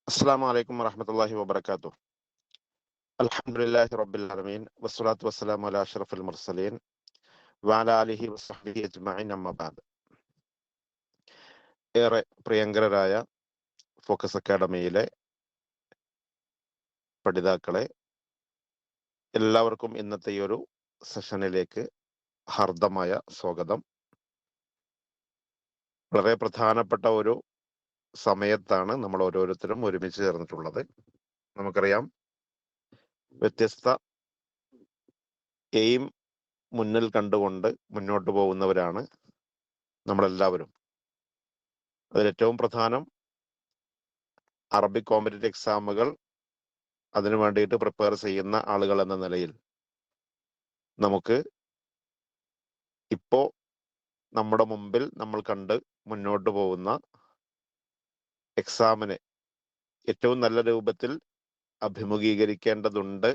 അസ്സലാമു അലൈക്കും വറഹ്മത്തുള്ളാഹി വബറകാതുഹു. അൽഹംദുലില്ലാഹി റബ്ബിൽ ആലമീൻ വസ്സലാത്തു വസ്സലാമു അലാ അഷ്റഫിൽ മുർസലീൻ വഅലാ ആലിഹി വസ്സഹ്ബിഹി അജ്മഈൻ അമ്മാ ബഅദ്. ഏറെ പ്രിയങ്കരരായ ഫോക്കസ് അക്കാഡമിയിലെ പഠിതാക്കളെ, എല്ലാവർക്കും ഇന്നത്തെ ഈ ഒരു സെഷനിലേക്ക് ഹാർദമായ സ്വാഗതം. വളരെ പ്രധാനപ്പെട്ട ഒരു സമയത്താണ് നമ്മൾ ഓരോരുത്തരും ഒരുമിച്ച് ചേർന്നിട്ടുള്ളത്. നമുക്കറിയാം, വ്യത്യസ്ത എയിം മുന്നിൽ കണ്ടുകൊണ്ട് മുന്നോട്ട് പോകുന്നവരാണ് നമ്മളെല്ലാവരും. അതിലേറ്റവും പ്രധാനം അറബിക് കോമ്പറ്റേറ്റീവ് എക്സാമുകൾ അതിനു വേണ്ടിയിട്ട് പ്രിപ്പയർ ചെയ്യുന്ന ആളുകൾ എന്ന നിലയിൽ നമുക്ക് ഇപ്പോൾ നമ്മുടെ മുമ്പിൽ നമ്മൾ കണ്ട് മുന്നോട്ട് പോകുന്ന എക്സാമിനെ ഏറ്റവും നല്ല രൂപത്തിൽ അഭിമുഖീകരിക്കേണ്ടതുണ്ട്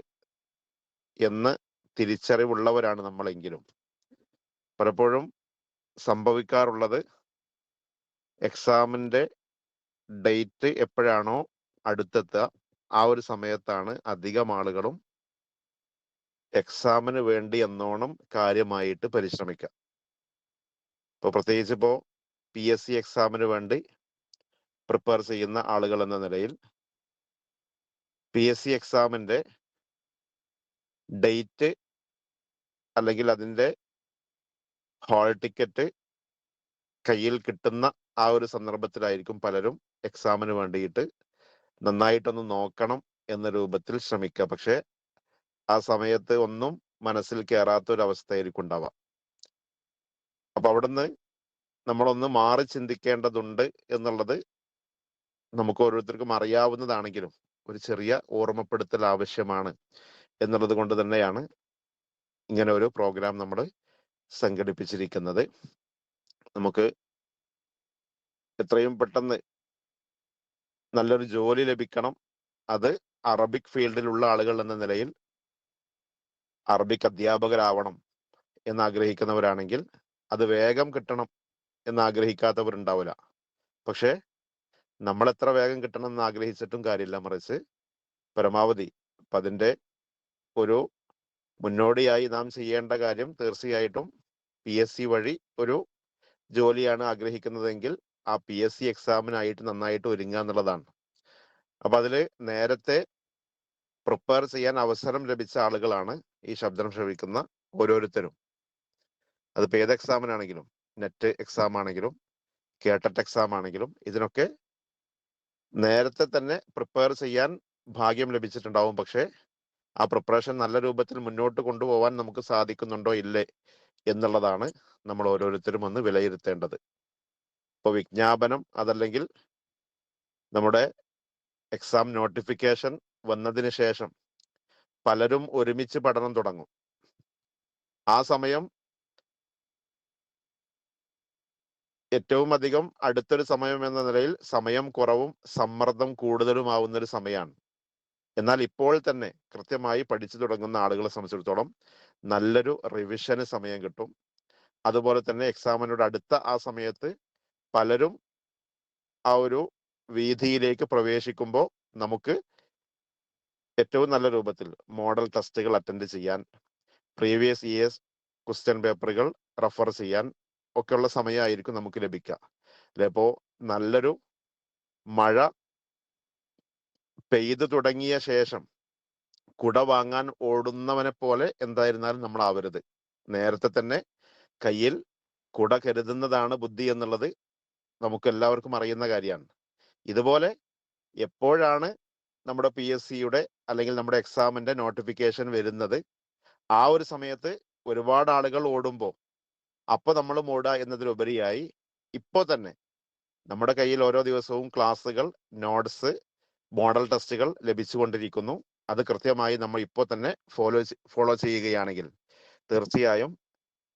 എന്ന് തിരിച്ചറിവുള്ളവരാണ് നമ്മളെങ്കിലും പലപ്പോഴും സംഭവിക്കാറുള്ളത്, എക്സാമിൻ്റെ ഡേറ്റ് എപ്പോഴാണോ അടുത്തെത്തുക ആ ഒരു സമയത്താണ് അധികം ആളുകളും എക്സാമിന് വേണ്ടി എന്നോണം കാര്യമായിട്ട് പരിശ്രമിക്കുക. ഇപ്പോൾ പ്രത്യേകിച്ച് ഇപ്പോൾ PSC എക്സാമിന് വേണ്ടി പ്രിപ്പയർ ചെയ്യുന്ന ആളുകൾ എന്ന നിലയിൽ PSC എക്സാമിൻ്റെ ഡേറ്റ് അല്ലെങ്കിൽ അതിൻ്റെ ഹാൾ ടിക്കറ്റ് കയ്യിൽ കിട്ടുന്ന ആ ഒരു സന്ദർഭത്തിലായിരിക്കും പലരും എക്സാമിന് വേണ്ടിയിട്ട് നന്നായിട്ടൊന്ന് നോക്കണം എന്ന രൂപത്തിൽ ശ്രമിക്കുക. പക്ഷേ ആ സമയത്ത് ഒന്നും മനസ്സിൽ കയറാത്തൊരവസ്ഥയായിരിക്കും ഉണ്ടാവുക. അപ്പൊ അവിടുന്ന് നമ്മളൊന്ന് മാറി ചിന്തിക്കേണ്ടതുണ്ട് എന്നുള്ളത് നമുക്ക് ഓരോരുത്തർക്കും അറിയാവുന്നതാണെങ്കിലും ഒരു ചെറിയ ഓർമ്മപ്പെടുത്തൽ ആവശ്യമാണ് എന്നുള്ളത് കൊണ്ട് തന്നെയാണ് ഇങ്ങനെ ഒരു പ്രോഗ്രാം നമ്മൾ സംഘടിപ്പിച്ചിരിക്കുന്നത്. നമുക്ക് എത്രയും പെട്ടെന്ന് നല്ലൊരു ജോലി ലഭിക്കണം, അത് അറബിക് ഫീൽഡിലുള്ള ആളുകൾ എന്ന നിലയിൽ അറബിക് അധ്യാപകരാവണം എന്നാഗ്രഹിക്കുന്നവരാണെങ്കിൽ അത് വേഗം കിട്ടണം എന്നാഗ്രഹിക്കാത്തവരുണ്ടാവില്ല. പക്ഷേ നമ്മൾ എത്ര വേഗം കിട്ടണം എന്ന് ആഗ്രഹിച്ചിട്ടും കാര്യമില്ല, മറിച്ച് പരമാവധി അപ്പം അതിൻ്റെ ഒരു മുന്നോടിയായി നാം ചെയ്യേണ്ട കാര്യം തീർച്ചയായിട്ടും PSC വഴി ഒരു ജോലിയാണ് ആഗ്രഹിക്കുന്നതെങ്കിൽ ആ PSC എക്സാമിനായിട്ട് നന്നായിട്ട് ഒരുങ്ങുക എന്നുള്ളതാണ്. അപ്പം അതിൽ നേരത്തെ പ്രിപ്പയർ ചെയ്യാൻ അവസരം ലഭിച്ച ആളുകളാണ് ഈ ശബ്ദം ശ്രവിക്കുന്ന ഓരോരുത്തരും. അതിപ്പോൾ ഏത് എക്സാമിനാണെങ്കിലും, നെറ്റ് എക്സാം ആണെങ്കിലും കേട്ടറ്റ് എക്സാം ആണെങ്കിലും, ഇതിനൊക്കെ നേരത്തെ തന്നെ പ്രിപ്പയർ ചെയ്യാൻ ഭാഗ്യം ലഭിച്ചിട്ടുണ്ടാവും. പക്ഷേ ആ പ്രിപ്പറേഷൻ നല്ല രൂപത്തിൽ മുന്നോട്ട് കൊണ്ടുപോകാൻ നമുക്ക് സാധിക്കുന്നുണ്ടോ ഇല്ലേ എന്നുള്ളതാണ് നമ്മൾ ഓരോരുത്തരും ഒന്ന് വിലയിരുത്തേണ്ടത്. ഇപ്പോൾ വിജ്ഞാപനം അതല്ലെങ്കിൽ നമ്മുടെ എക്സാം നോട്ടിഫിക്കേഷൻ വന്നതിന് ശേഷം പലരും ഒരുമിച്ച് പഠനം തുടങ്ങും. ആ സമയം ഏറ്റവും അധികം അടുത്തൊരു സമയം എന്ന നിലയിൽ സമയം കുറവും സമ്മർദ്ദം കൂടുതലുമാവുന്നൊരു സമയമാണ്. എന്നാൽ ഇപ്പോൾ തന്നെ കൃത്യമായി പഠിച്ചു തുടങ്ങുന്ന ആളുകളെ സംബന്ധിച്ചിടത്തോളം നല്ലൊരു റിവിഷന് സമയം കിട്ടും. അതുപോലെ തന്നെ എക്സാമിനോട് അടുത്ത ആ സമയത്ത് പലരും ആ ഒരു വീതിയിലേക്ക് പ്രവേശിക്കുമ്പോൾ നമുക്ക് ഏറ്റവും നല്ല രൂപത്തിൽ മോഡൽ ടെസ്റ്റുകൾ അറ്റൻഡ് ചെയ്യാൻ, പ്രീവിയസ് ഇയേഴ്സ് ക്വസ്റ്റ്യൻ പേപ്പറുകൾ റെഫർ ചെയ്യാൻ ഒക്കെയുള്ള സമയമായിരിക്കും നമുക്ക് ലഭിക്കുക. അപ്പോൾ നല്ലൊരു മഴ പെയ്തു തുടങ്ങിയ ശേഷം കുട വാങ്ങാൻ ഓടുന്നവനെ പോലെ എന്തായിരുന്നാലും നമ്മൾ ആവരുത്. നേരത്തെ തന്നെ കയ്യിൽ കുട കരുതുന്നതാണ് ബുദ്ധി എന്നുള്ളത് നമുക്ക് എല്ലാവർക്കും അറിയുന്ന കാര്യമാണ്. ഇതുപോലെ എപ്പോഴാണ് നമ്മുടെ PSCയുടെ അല്ലെങ്കിൽ നമ്മുടെ എക്സാമിന്റെ നോട്ടിഫിക്കേഷൻ വരുന്നത്, ആ ഒരു സമയത്ത് ഒരുപാട് ആളുകൾ ഓടുമ്പോൾ അപ്പോൾ നമ്മളും ഓടുക എന്നതിലുപരിയായി ഇപ്പോൾ തന്നെ നമ്മുടെ കയ്യിൽ ഓരോ ദിവസവും ക്ലാസ്സുകൾ, നോട്ട്സ്, മോഡൽ ടെസ്റ്റുകൾ ലഭിച്ചുകൊണ്ടിരിക്കുന്നു. അത് കൃത്യമായി നമ്മൾ ഇപ്പോൾ തന്നെ ഫോളോ ചെയ്യുകയാണെങ്കിൽ തീർച്ചയായും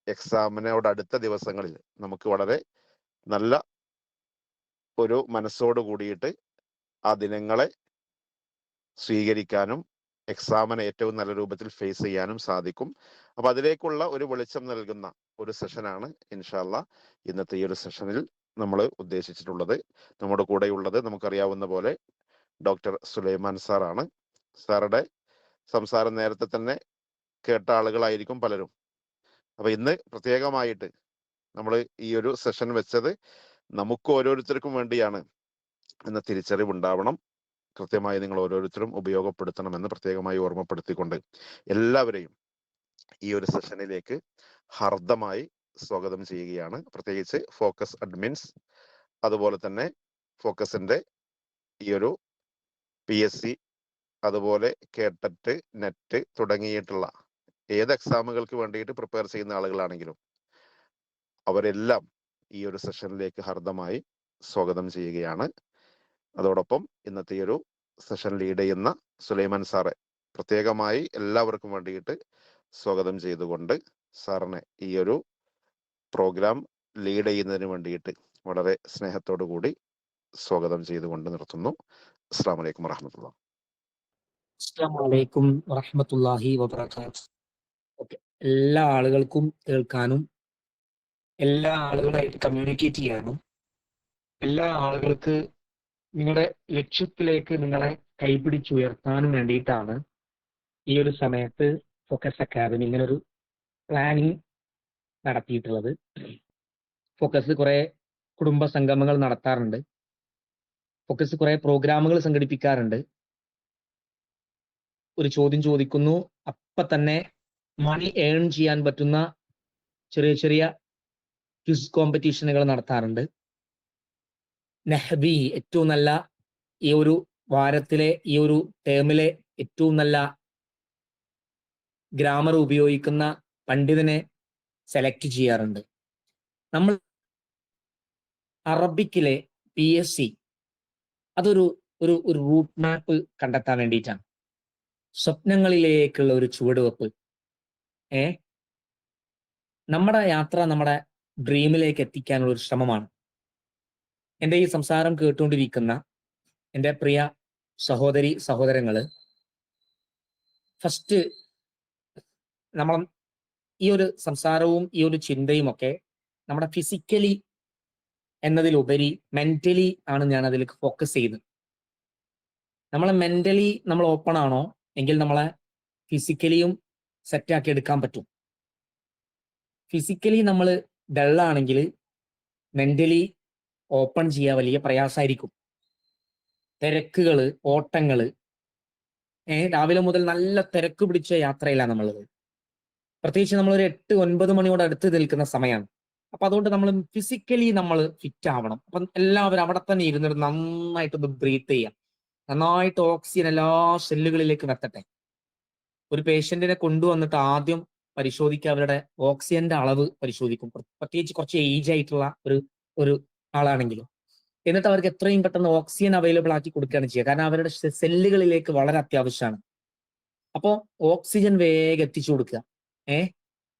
എക്സാമിനോട് അടുത്ത ദിവസങ്ങളിൽ നമുക്ക് വളരെ നല്ല ഒരു മനസ്സോട് കൂടിയിട്ട് ആ ദിനങ്ങളെ സ്വീകരിക്കാനും എക്സാമിനെ ഏറ്റവും നല്ല രൂപത്തിൽ ഫേസ് ചെയ്യാനും സാധിക്കും. അപ്പം അതിലേക്കുള്ള ഒരു വെളിച്ചം നൽകുന്ന ഒരു സെഷനാണ് ഇൻഷാ അല്ലാഹ് ഇന്നത്തെ ഈ ഒരു സെഷനിൽ നമ്മൾ ഉദ്ദേശിച്ചിട്ടുള്ളത്. നമ്മുടെ കൂടെയുള്ളത് നമുക്കറിയാവുന്ന പോലെ ഡോക്ടർ സുലൈമാൻ സാറാണ്. സാറുടെ സംസാരം നേരത്തെ തന്നെ കേട്ട ആളുകളായിരിക്കും പലരും. അപ്പൊ ഇന്ന് പ്രത്യേകമായിട്ട് നമ്മൾ ഈ ഒരു സെഷൻ വെച്ചത് നമുക്ക് ഓരോരുത്തർക്കും വേണ്ടിയാണ് എന്ന തിരിച്ചറിവുണ്ടാവണം. കൃത്യമായി നിങ്ങൾ ഓരോരുത്തരും ഉപയോഗപ്പെടുത്തണമെന്ന് പ്രത്യേകമായി ഓർമ്മപ്പെടുത്തിക്കൊണ്ട് എല്ലാവരെയും ഈ ഒരു സെഷനിലേക്ക് ഹർദ്ദമായി സ്വാഗതം ചെയ്യുകയാണ്. പ്രത്യേകിച്ച് ഫോക്കസ് അഡ്മിൻസ്, അതുപോലെ തന്നെ ഫോക്കസിന്റെ ഈ ഒരു PSC, അതുപോലെ കേട്ടറ്റ്, നെറ്റ് തുടങ്ങിയിട്ടുള്ള ഏത് എക്സാമുകൾക്ക് വേണ്ടിയിട്ട് പ്രിപ്പയർ ചെയ്യുന്ന ആളുകളാണെങ്കിലും അവരെല്ലാം ഈ ഒരു സെഷനിലേക്ക് ഹർദ്ദമായി സ്വാഗതം ചെയ്യുകയാണ്. അതോടൊപ്പം ഇന്നത്തെ ഈ ഒരു സെഷൻ ലീഡ് ചെയ്യുന്ന സുലൈമാൻ സാറെ പ്രത്യേകമായി എല്ലാവർക്കും വേണ്ടിയിട്ട് സ്വാഗതം ചെയ്തുകൊണ്ട് സാറിനെ ഈ ഒരു പ്രോഗ്രാം ലീഡ് ചെയ്യുന്നതിന് വേണ്ടിയിട്ട് വളരെ സ്നേഹത്തോടു കൂടി സ്വാഗതം ചെയ്തുകൊണ്ട് നിർത്തുന്നു. അസ്സലാമു അലൈക്കും വറഹ്മത്തുള്ളാഹി. അസ്സലാമു അലൈക്കും വറഹ്മത്തുള്ളാഹി വബറകാതുഹു. ഓക്കെ, എല്ലാ ആളുകൾക്കും കേൾക്കാനും എല്ലാ ആളുകളായിട്ട് കമ്മ്യൂണിക്കേറ്റ് ചെയ്യാനും എല്ലാ ആളുകൾക്ക് നിങ്ങളുടെ ലക്ഷ്യത്തിലേക്ക് നിങ്ങളെ കൈപിടിച്ചുയർത്താനും വേണ്ടിയിട്ടാണ് ഈ ഒരു സമയത്ത് ഫോക്കസ് അക്കാദമി ഇങ്ങനൊരു പ്ലാനിങ് നടത്തിയിട്ടുള്ളത്. ഫോക്കസ് കുറെ കുടുംബ സംഗമങ്ങൾ നടത്താറുണ്ട്. ഫോക്കസ് കുറെ പ്രോഗ്രാമുകൾ സംഘടിപ്പിക്കാറുണ്ട്. ഒരു ചോദ്യം ചോദിക്കുന്നു, അപ്പൊ തന്നെ മണി ഏൺ ചെയ്യാൻ പറ്റുന്ന ചെറിയ ചെറിയ ക്വിസ് കോമ്പറ്റീഷനുകൾ നടത്താറുണ്ട്. നെഹ്ബി ഏറ്റവും നല്ല ഈ ഒരു വാരത്തിലെ ഈ ഒരു ടേമിലെ ഏറ്റവും നല്ല ഗ്രാമർ ഉപയോഗിക്കുന്ന പണ്ഡിതനെ സെലക്ട് ചെയ്യാറുണ്ട്. നമ്മൾ അറബിക്കിലെ PSC അതൊരു ഒരു ഒരു റൂട്ട് മാപ്പ് കണ്ടെത്താൻ വേണ്ടിയിട്ടാണ്. സ്വപ്നങ്ങളിലേക്കുള്ള ഒരു ചുവടുവെപ്പ്. നമ്മുടെ യാത്ര നമ്മുടെ ഡ്രീമിലേക്ക് എത്തിക്കാനുള്ള ഒരു ശ്രമമാണ്. എൻ്റെ ഈ സംസാരം കേട്ടുകൊണ്ടിരിക്കുന്ന എൻ്റെ പ്രിയ സഹോദരി സഹോദരങ്ങള്, ഫസ്റ്റ് നമ്മൾ ഈ ഒരു സംസാരവും ഈ ഒരു ചിന്തയും ഒക്കെ നമ്മുടെ ഫിസിക്കലി എന്നതിലുപരി മെന്റലി ആണ് ഞാൻ അതിലേക്ക് ഫോക്കസ് ചെയ്ത്. നമ്മളെ മെന്റലി നമ്മൾ ഓപ്പൺ ആണോ എങ്കിൽ നമ്മളെ ഫിസിക്കലിയും സെറ്റാക്കി എടുക്കാൻ പറ്റും. ഫിസിക്കലി നമ്മൾ ഡള്ളാണെങ്കിൽ മെന്റലി ഓപ്പൺ ചെയ്യാൻ വലിയ പ്രയാസമായിരിക്കും. തിരക്കുകള്, ഓട്ടങ്ങള്, രാവിലെ മുതൽ നല്ല തിരക്ക് പിടിച്ച യാത്രയിലാണ് നമ്മളുള്ളത്. പ്രത്യേകിച്ച് നമ്മളൊരു 8-9 മണിയോട് അടുത്ത് നിൽക്കുന്ന സമയമാണ്. അപ്പൊ അതുകൊണ്ട് നമ്മൾ ഫിസിക്കലി നമ്മൾ ഫിറ്റ് ആവണം. അപ്പം എല്ലാവരും അവിടെ തന്നെ ഇരുന്നിട്ട് നന്നായിട്ടൊന്ന് ബ്രീത്ത് ചെയ്യാം. നന്നായിട്ട് ഓക്സിജൻ എല്ലാ സെല്ലുകളിലേക്കും എത്തട്ടെ. ഒരു പേഷ്യന്റിനെ കൊണ്ടുവന്നിട്ട് ആദ്യം പരിശോധിക്കുക, അവരുടെ ഓക്സിജന്റെ അളവ് പരിശോധിക്കും. പ്രത്യേകിച്ച് കുറച്ച് ഏജ് ആയിട്ടുള്ള ഒരു ആളാണെങ്കിലും. എന്നിട്ട് അവർക്ക് എത്രയും പെട്ടെന്ന് ഓക്സിജൻ അവൈലബിൾ ആക്കി കൊടുക്കുകയാണ് ചെയ്യുക. കാരണം അവരുടെ സെല്ലുകളിലേക്ക് വളരെ അത്യാവശ്യമാണ്. അപ്പോൾ ഓക്സിജൻ വേഗം എത്തിച്ചു കൊടുക്കുക.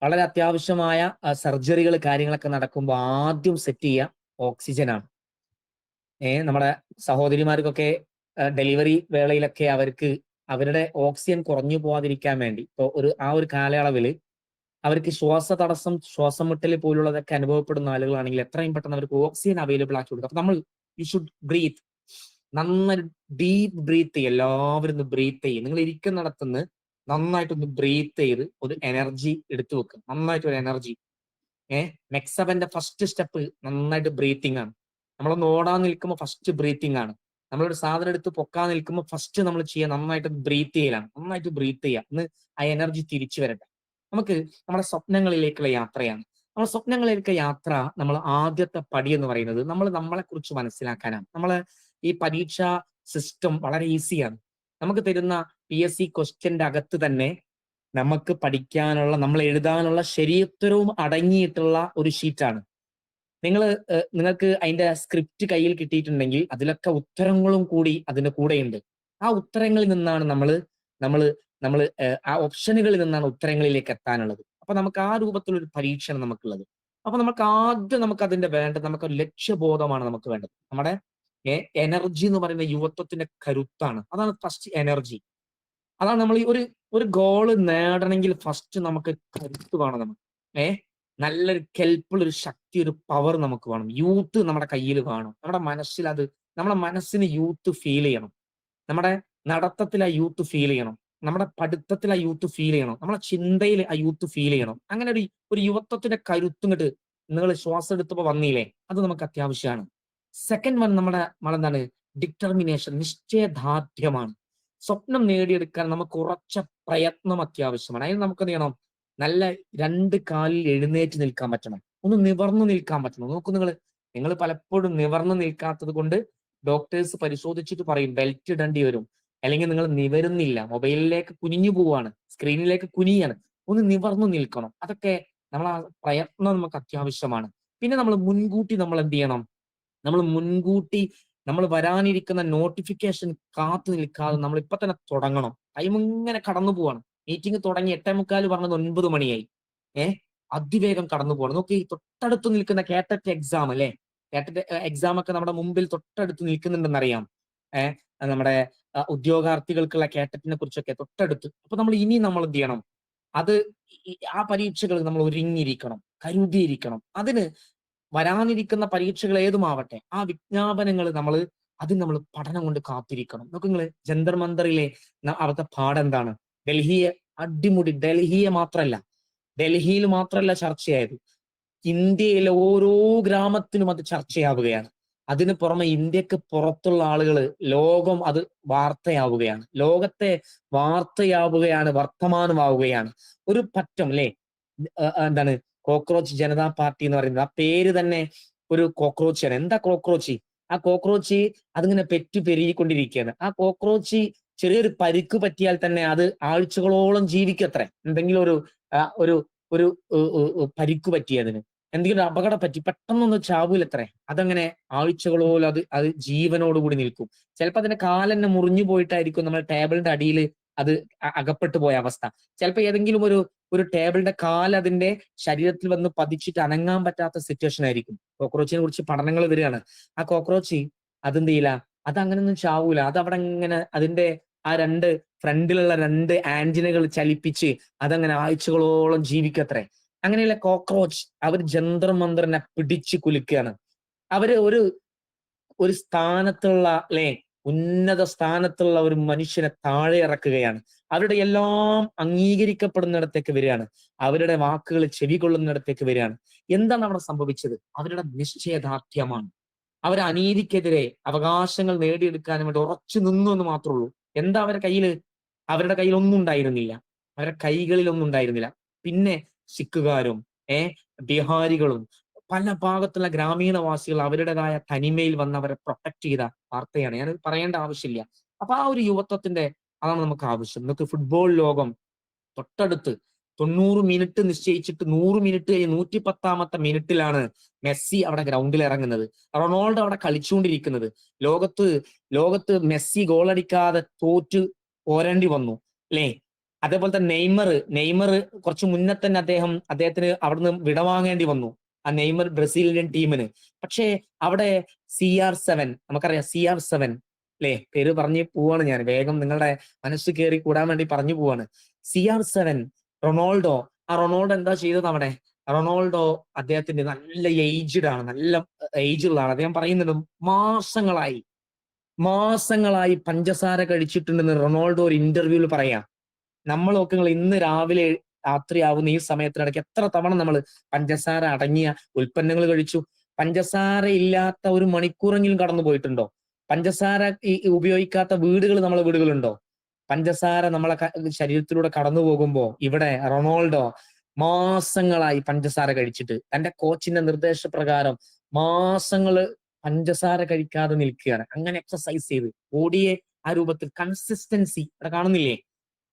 വളരെ അത്യാവശ്യമായ സർജറികൾ കാര്യങ്ങളൊക്കെ നടക്കുമ്പോൾ ആദ്യം സെറ്റ് ചെയ്യുക ഓക്സിജനാണ്. നമ്മുടെ സഹോദരിമാർക്കൊക്കെ ഡെലിവറി വേളയിലൊക്കെ അവർക്ക് അവരുടെ ഓക്സിജൻ കുറഞ്ഞു പോവാതിരിക്കാൻ വേണ്ടി ഇപ്പോൾ ആ ഒരു കാലയളവിൽ അവർക്ക് ശ്വാസതടസ്സം, ശ്വാസം മുട്ടൽ പോലുള്ളതൊക്കെ അനുഭവപ്പെടുന്ന ആളുകളാണെങ്കിൽ എത്രയും പെട്ടെന്ന് അവർക്ക് ഓക്സിജൻ അവൈലബിൾ ആക്കി കൊടുക്കും. അപ്പൊ നമ്മൾ യു ഷുഡ് ബ്രീത്ത്, നന്നായി ഡീപ്പ് ബ്രീത്ത് ചെയ്യും. എല്ലാവരും ഒന്ന് ബ്രീത്ത് ചെയ്യും. നിങ്ങൾ ഇരിക്കുന്നിടത്തുനിന്ന് നന്നായിട്ടൊന്ന് ബ്രീത്ത് ചെയ്ത് ഒരു എനർജി എടുത്തു വെക്കുക. നന്നായിട്ട് ഒരു എനർജി. മെക്സവന്റെ ഫസ്റ്റ് സ്റ്റെപ്പ് നന്നായിട്ട് ബ്രീത്തിങ് ആണ്. നമ്മളൊന്ന് ഓടാൻ നിൽക്കുമ്പോൾ ഫസ്റ്റ് ബ്രീത്തിങ് ആണ്. നമ്മളൊരു സാധനം എടുത്ത് പൊക്കാൻ നിൽക്കുമ്പോൾ ഫസ്റ്റ് നമ്മൾ ചെയ്യുക നന്നായിട്ട് ബ്രീത്ത് ചെയ്യലാണ്. നന്നായിട്ട് ബ്രീത്ത് ചെയ്യുക. ഒന്ന് ആ എനർജി തിരിച്ചു വരട്ടെ. നമുക്ക് നമ്മുടെ സ്വപ്നങ്ങളിലേക്കുള്ള യാത്രയാണ്. നമ്മുടെ സ്വപ്നങ്ങളിലേക്ക് യാത്ര, നമ്മൾ ആദ്യത്തെ പടി എന്ന് പറയുന്നത് നമ്മൾ നമ്മളെ കുറിച്ച് മനസ്സിലാക്കാനാണ്. നമ്മളെ ഈ പരീക്ഷാ സിസ്റ്റം വളരെ ഈസിയാണ്. നമുക്ക് തരുന്ന PSC ക്വസ്റ്റ്യന്റെ അകത്ത് തന്നെ നമുക്ക് പഠിക്കാനുള്ള, നമ്മൾ എഴുതാനുള്ള ശരിയുത്തരവും അടങ്ങിയിട്ടുള്ള ഒരു ഷീറ്റാണ്. നിങ്ങൾക്ക് അതിന്റെ സ്ക്രിപ്റ്റ് കയ്യിൽ കിട്ടിയിട്ടുണ്ടെങ്കിൽ അതിലൊക്കെ ഉത്തരങ്ങളും കൂടി അതിന്റെ കൂടെയുണ്ട്. ആ ഉത്തരങ്ങളിൽ നിന്നാണ് നമ്മൾ ആ ഓപ്ഷനുകളിൽ നിന്നാണ് ഉത്തരങ്ങളിലേക്ക് എത്താനുള്ളത്. അപ്പൊ നമുക്ക് ആ രൂപത്തിലൊരു പരീക്ഷയാണ് നമുക്കുള്ളത്. അപ്പൊ നമുക്ക് ആദ്യം അതിന്റെ വേണ്ടത് നമുക്ക് ലക്ഷ്യബോധമാണ് നമുക്ക് വേണ്ടത്. നമ്മുടെ എനർജി എന്ന് പറയുന്ന യുവത്വത്തിന്റെ കരുത്താണ്. അതാണ് ഫസ്റ്റ് എനർജി. അതാണ് നമ്മൾ ഈ ഒരു ഗോള് നേടണമെങ്കിൽ ഫസ്റ്റ് നമുക്ക് കരുത്ത് വേണം. നമുക്ക് നല്ലൊരു കെൽപ്പുള്ള ഒരു ശക്തി, ഒരു പവർ നമുക്ക് വേണം. യൂത്ത് നമ്മുടെ കയ്യിൽ വേണം. നമ്മുടെ മനസ്സിൽ നമ്മുടെ മനസ്സിന് യൂത്ത് ഫീൽ ചെയ്യണം. നമ്മുടെ നടത്തത്തിൽ ആ യൂത്ത് ഫീൽ ചെയ്യണം, നമ്മുടെ പഠിത്തത്തിൽ ആ യൂത്ത് ഫീൽ ചെയ്യണം, നമ്മുടെ ചിന്തയിൽ ആ യൂത്ത് ഫീൽ ചെയ്യണം. അങ്ങനെ ഒരു യുവത്വത്തിന്റെ കരുത്തുങ്ങട്ട് നിങ്ങൾ ശ്വാസം എടുത്തപ്പോ വന്നില്ലേ, അത് നമുക്ക് അത്യാവശ്യമാണ്. സെക്കൻഡ് വൺ നമ്മളെന്താണ്, ഡിറ്റർമിനേഷൻ, നിശ്ചയദാർഢ്യമാണ്. സ്വപ്നം നേടിയെടുക്കാൻ നമുക്ക് ഉറച്ച പ്രയത്നം അത്യാവശ്യമാണ്. അതിന് നമുക്ക് എന്ത് ചെയ്യണം, നല്ല രണ്ട് കാലിൽ എഴുന്നേറ്റ് നിൽക്കാൻ പറ്റണം, ഒന്ന് നിവർന്നു നിൽക്കാൻ പറ്റണം. നോക്കൂ, നിങ്ങൾ പലപ്പോഴും നിവർന്നു നിൽക്കാത്തത് കൊണ്ട് ഡോക്ടേഴ്സ് പരിശോധിച്ചിട്ട് പറയും ബെൽറ്റ് ഇടേണ്ടി വരും, അല്ലെങ്കിൽ നിങ്ങൾ നിവരുന്നില്ല, മൊബൈലിലേക്ക് കുനിഞ്ഞു പോവാണ്, സ്ക്രീനിലേക്ക് കുനിയാണ്. ഒന്ന് നിവർന്നു നിൽക്കണം. അതൊക്കെ നമ്മൾ ആ പ്രയത്നം നമുക്ക് അത്യാവശ്യമാണ്. പിന്നെ നമ്മൾ മുൻകൂട്ടി നമ്മൾ എന്ത് ചെയ്യണം, നമ്മൾ വരാനിരിക്കുന്ന നോട്ടിഫിക്കേഷൻ കാത്തു നിൽക്കാതെ നമ്മൾ ഇപ്പൊ തന്നെ തുടങ്ങണം. ടൈം ഇങ്ങനെ കടന്നു പോവാണ്. മീറ്റിംഗ് തുടങ്ങി 8:45 പറഞ്ഞത് 9 മണിയായി. അതിവേഗം കടന്നു പോകണം. നോക്കി, തൊട്ടടുത്ത് നിൽക്കുന്ന കാറ്ററ്റ് എക്സാം അല്ലെ, കാറ്ററ്റ് എക്സാം ഒക്കെ നമ്മുടെ മുമ്പിൽ തൊട്ടടുത്ത് നിൽക്കുന്നുണ്ടെന്നറിയാം. നമ്മുടെ ഉദ്യോഗാർത്ഥികൾക്കുള്ള കാറ്ററ്റിനെ കുറിച്ചൊക്കെ തൊട്ടടുത്ത്. അപ്പൊ നമ്മൾ എന്ത് ചെയ്യണം, അത് ആ പരീക്ഷകൾ നമ്മൾ ഒരുങ്ങിയിരിക്കണം, കരുതിയിരിക്കണം. അതിന് വരാനിരിക്കുന്ന പരീക്ഷകൾ ഏതുമാവട്ടെ, ആ വിജ്ഞാപനങ്ങൾ അതിന് നമ്മൾ പഠനം കൊണ്ട് കാത്തിരിക്കണം. നോക്ക് നിങ്ങള്, ജന്തർ മന്ദറിലെ അവിടുത്തെ പാഠം എന്താണ്? ഡൽഹിയിൽ മാത്രമല്ല ചർച്ചയായത്, ഇന്ത്യയിലെ ഓരോ ഗ്രാമത്തിനും അത് ചർച്ചയാവുകയാണ്. അതിന് പുറമെ ഇന്ത്യക്ക് പുറത്തുള്ള ആളുകൾ, ലോകം അത് വാർത്തയാവുകയാണ്, ലോകത്തെ വാർത്തയാവുകയാണ്, വർത്തമാനമാവുകയാണ്. ഒരു പറ്റം അല്ലെ, എന്താണ് കോക്രോച്ച് ജനതാ പാർട്ടി എന്ന് പറയുന്നത്, ആ പേര് തന്നെ ഒരു കോക്രോച്ചാണ്. എന്താ കോക്രോച്ച്? ആ കോക്രോച്ച് അതിങ്ങനെ പെരുകിക്കൊണ്ടിരിക്കുകയാണ്. ആ കോക്രോച്ച് ചെറിയൊരു പരിക്ക് പറ്റിയാൽ തന്നെ അത് ആഴ്ചകളോളം ജീവിക്കത്രേ. എന്തെങ്കിലും ഒരു ഒരു പരിക്ക് പറ്റിയതിന്, എന്തെങ്കിലും ഒരു അപകടം പറ്റി പെട്ടെന്നൊന്നും ചാവൂലത്രേ. അതങ്ങനെ ആഴ്ചകളോളം അത് ജീവനോടുകൂടി നിൽക്കും. ചിലപ്പോൾ അതിന്റെ കാലെന്നെ മുറിഞ്ഞു പോയിട്ടായിരിക്കും നമ്മൾ ടേബിളിന്റെ അടിയിൽ അത് അകപ്പെട്ടു പോയ അവസ്ഥ. ചിലപ്പോൾ ഏതെങ്കിലും ഒരു ടേബിളിന്റെ കാൽ അതിന്റെ ശരീരത്തിൽ വന്ന് പതിച്ചിട്ട് അനങ്ങാൻ പറ്റാത്ത സിറ്റുവേഷൻ ആയിരിക്കും. കോക്രോച്ചിനെ കുറിച്ച് പഠനങ്ങൾ വരികയാണ്. ആ കോക്രോച്ച് അതെന്ത് ചെയ്യില്ല, അതങ്ങനൊന്നും ചാവൂല. അതവിടെ ഇങ്ങനെ അതിന്റെ ആ ഫ്രണ്ടിലുള്ള രണ്ട് ആന്റിനകൾ ചലിപ്പിച്ച് അതങ്ങനെ ആഴ്ചകളോളം ജീവിക്കത്രേ. അങ്ങനെയുള്ള കോക്രോച്ച് അവർ ജന്തർ മന്ദറിനെ പിടിച്ചു കുലുക്കുകയാണ്. അവര് ഒരു സ്ഥാനത്തുള്ള അല്ലെ, ഉന്നത സ്ഥാനത്തുള്ള ഒരു മനുഷ്യനെ താഴെ ഇറക്കുകയാണ്. അവരുടെ എല്ലാം അംഗീകരിക്കപ്പെടുന്നിടത്തേക്ക് വരികയാണ്, അവരുടെ വാക്കുകൾ ചെവികൊള്ളുന്നിടത്തേക്ക് വരികയാണ്. എന്താണ് അവിടെ സംഭവിച്ചത്? അവരുടെ നിശ്ചയദാർഢ്യമാണ്. അവർ അനീതിക്കെതിരെ അവകാശങ്ങൾ നേടിയെടുക്കാൻ വേണ്ടി ഉറച്ചു നിന്നു എന്ന് മാത്രമേ ഉള്ളൂ. എന്താ അവരുടെ കയ്യിൽ ഒന്നും ഉണ്ടായിരുന്നില്ല, അവരുടെ കൈകളിൽ ഒന്നും ഉണ്ടായിരുന്നില്ല. പിന്നെ സിഖുകാരും ബീഹാരികളും പല ഭാഗത്തുള്ള ഗ്രാമീണവാസികൾ അവരുടേതായ തനിമയിൽ വന്ന് അവരെ പ്രൊട്ടക്ട് ചെയ്ത വാർത്തയാണ്. ഞാൻ പറയേണ്ട ആവശ്യമില്ല. അപ്പൊ ആ ഒരു യുവത്വത്തിന്റെ അതാണ് നമുക്ക് ആവശ്യം. നമുക്ക് ഫുട്ബോൾ ലോകം തൊട്ടടുത്ത് 90 മിനിറ്റ് നിശ്ചയിച്ചിട്ട് 100 മിനിറ്റ് കഴിഞ്ഞ് 110ാമത്തെ മിനിറ്റിലാണ് മെസ്സി അവിടെ ഗ്രൗണ്ടിൽ ഇറങ്ങുന്നത്, റൊണാൾഡോ അവിടെ കളിച്ചുകൊണ്ടിരിക്കുന്നത്. ലോകത്ത് മെസ്സി ഗോളടിക്കാതെ തോറ്റു പോരേണ്ടി വന്നു അല്ലേ. അതേപോലെ തന്നെ നെയ്മർ കുറച്ച് മുന്നേ തന്നെ അദ്ദേഹത്തിന് അവിടുന്ന് വിടവാങ്ങേണ്ടി വന്നു, ആ നെയ്മർ ബ്രസീലിയൻ ടീമിന്. പക്ഷേ അവിടെ CR7, നമുക്കറിയാം CR7 അല്ലേ, പേര് പറഞ്ഞു പോവാണ് ഞാൻ, വേഗം നിങ്ങളുടെ മനസ്സ് കയറി കൂടാൻ വേണ്ടി പറഞ്ഞു പോവാണ്. CR7 Ronaldo. ആ റൊണാൾഡോ എന്താ ചെയ്തത് അവിടെ? റൊണാൾഡോ അദ്ദേഹത്തിന്റെ നല്ല ഏജ്ഡ് ആണ്, നല്ല ഏജുള്ള ആണ്. അദ്ദേഹം പറയുന്നുണ്ട് മാസങ്ങളായി പഞ്ചസാര കഴിച്ചിട്ടുണ്ടെന്ന് റൊണാൾഡോ ഒരു ഇന്റർവ്യൂവിൽ പറയാം. നമ്മൾ നോക്കുക, ഇന്ന് രാവിലെ രാത്രിയാവുന്ന ഈ സമയത്തിനിടയ്ക്ക് എത്ര തവണ നമ്മൾ പഞ്ചസാര അടങ്ങിയ ഉൽപ്പന്നങ്ങൾ കഴിച്ചു? പഞ്ചസാര ഇല്ലാത്ത ഒരു മണിക്കൂറെങ്കിലും കടന്നു പോയിട്ടുണ്ടോ? പഞ്ചസാര ഉപയോഗിക്കാത്ത നമ്മളെ വീടുകളുണ്ടോ? പഞ്ചസാര നമ്മളെ ശരീരത്തിലൂടെ കടന്നു പോകുമ്പോ ഇവിടെ റൊണാൾഡോ മാസങ്ങളായി പഞ്ചസാര കഴിച്ചിട്ട് തന്റെ കോച്ചിന്റെ നിർദ്ദേശപ്രകാരം മാസങ്ങള് പഞ്ചസാര കഴിക്കാതെ നിൽക്കുകയാണ്. അങ്ങനെ എക്സസൈസ് ചെയ്ത് ബോഡിയെ ആ രൂപത്തിൽ കൺസിസ്റ്റൻസി ഇവിടെ കാണുന്നില്ലേ?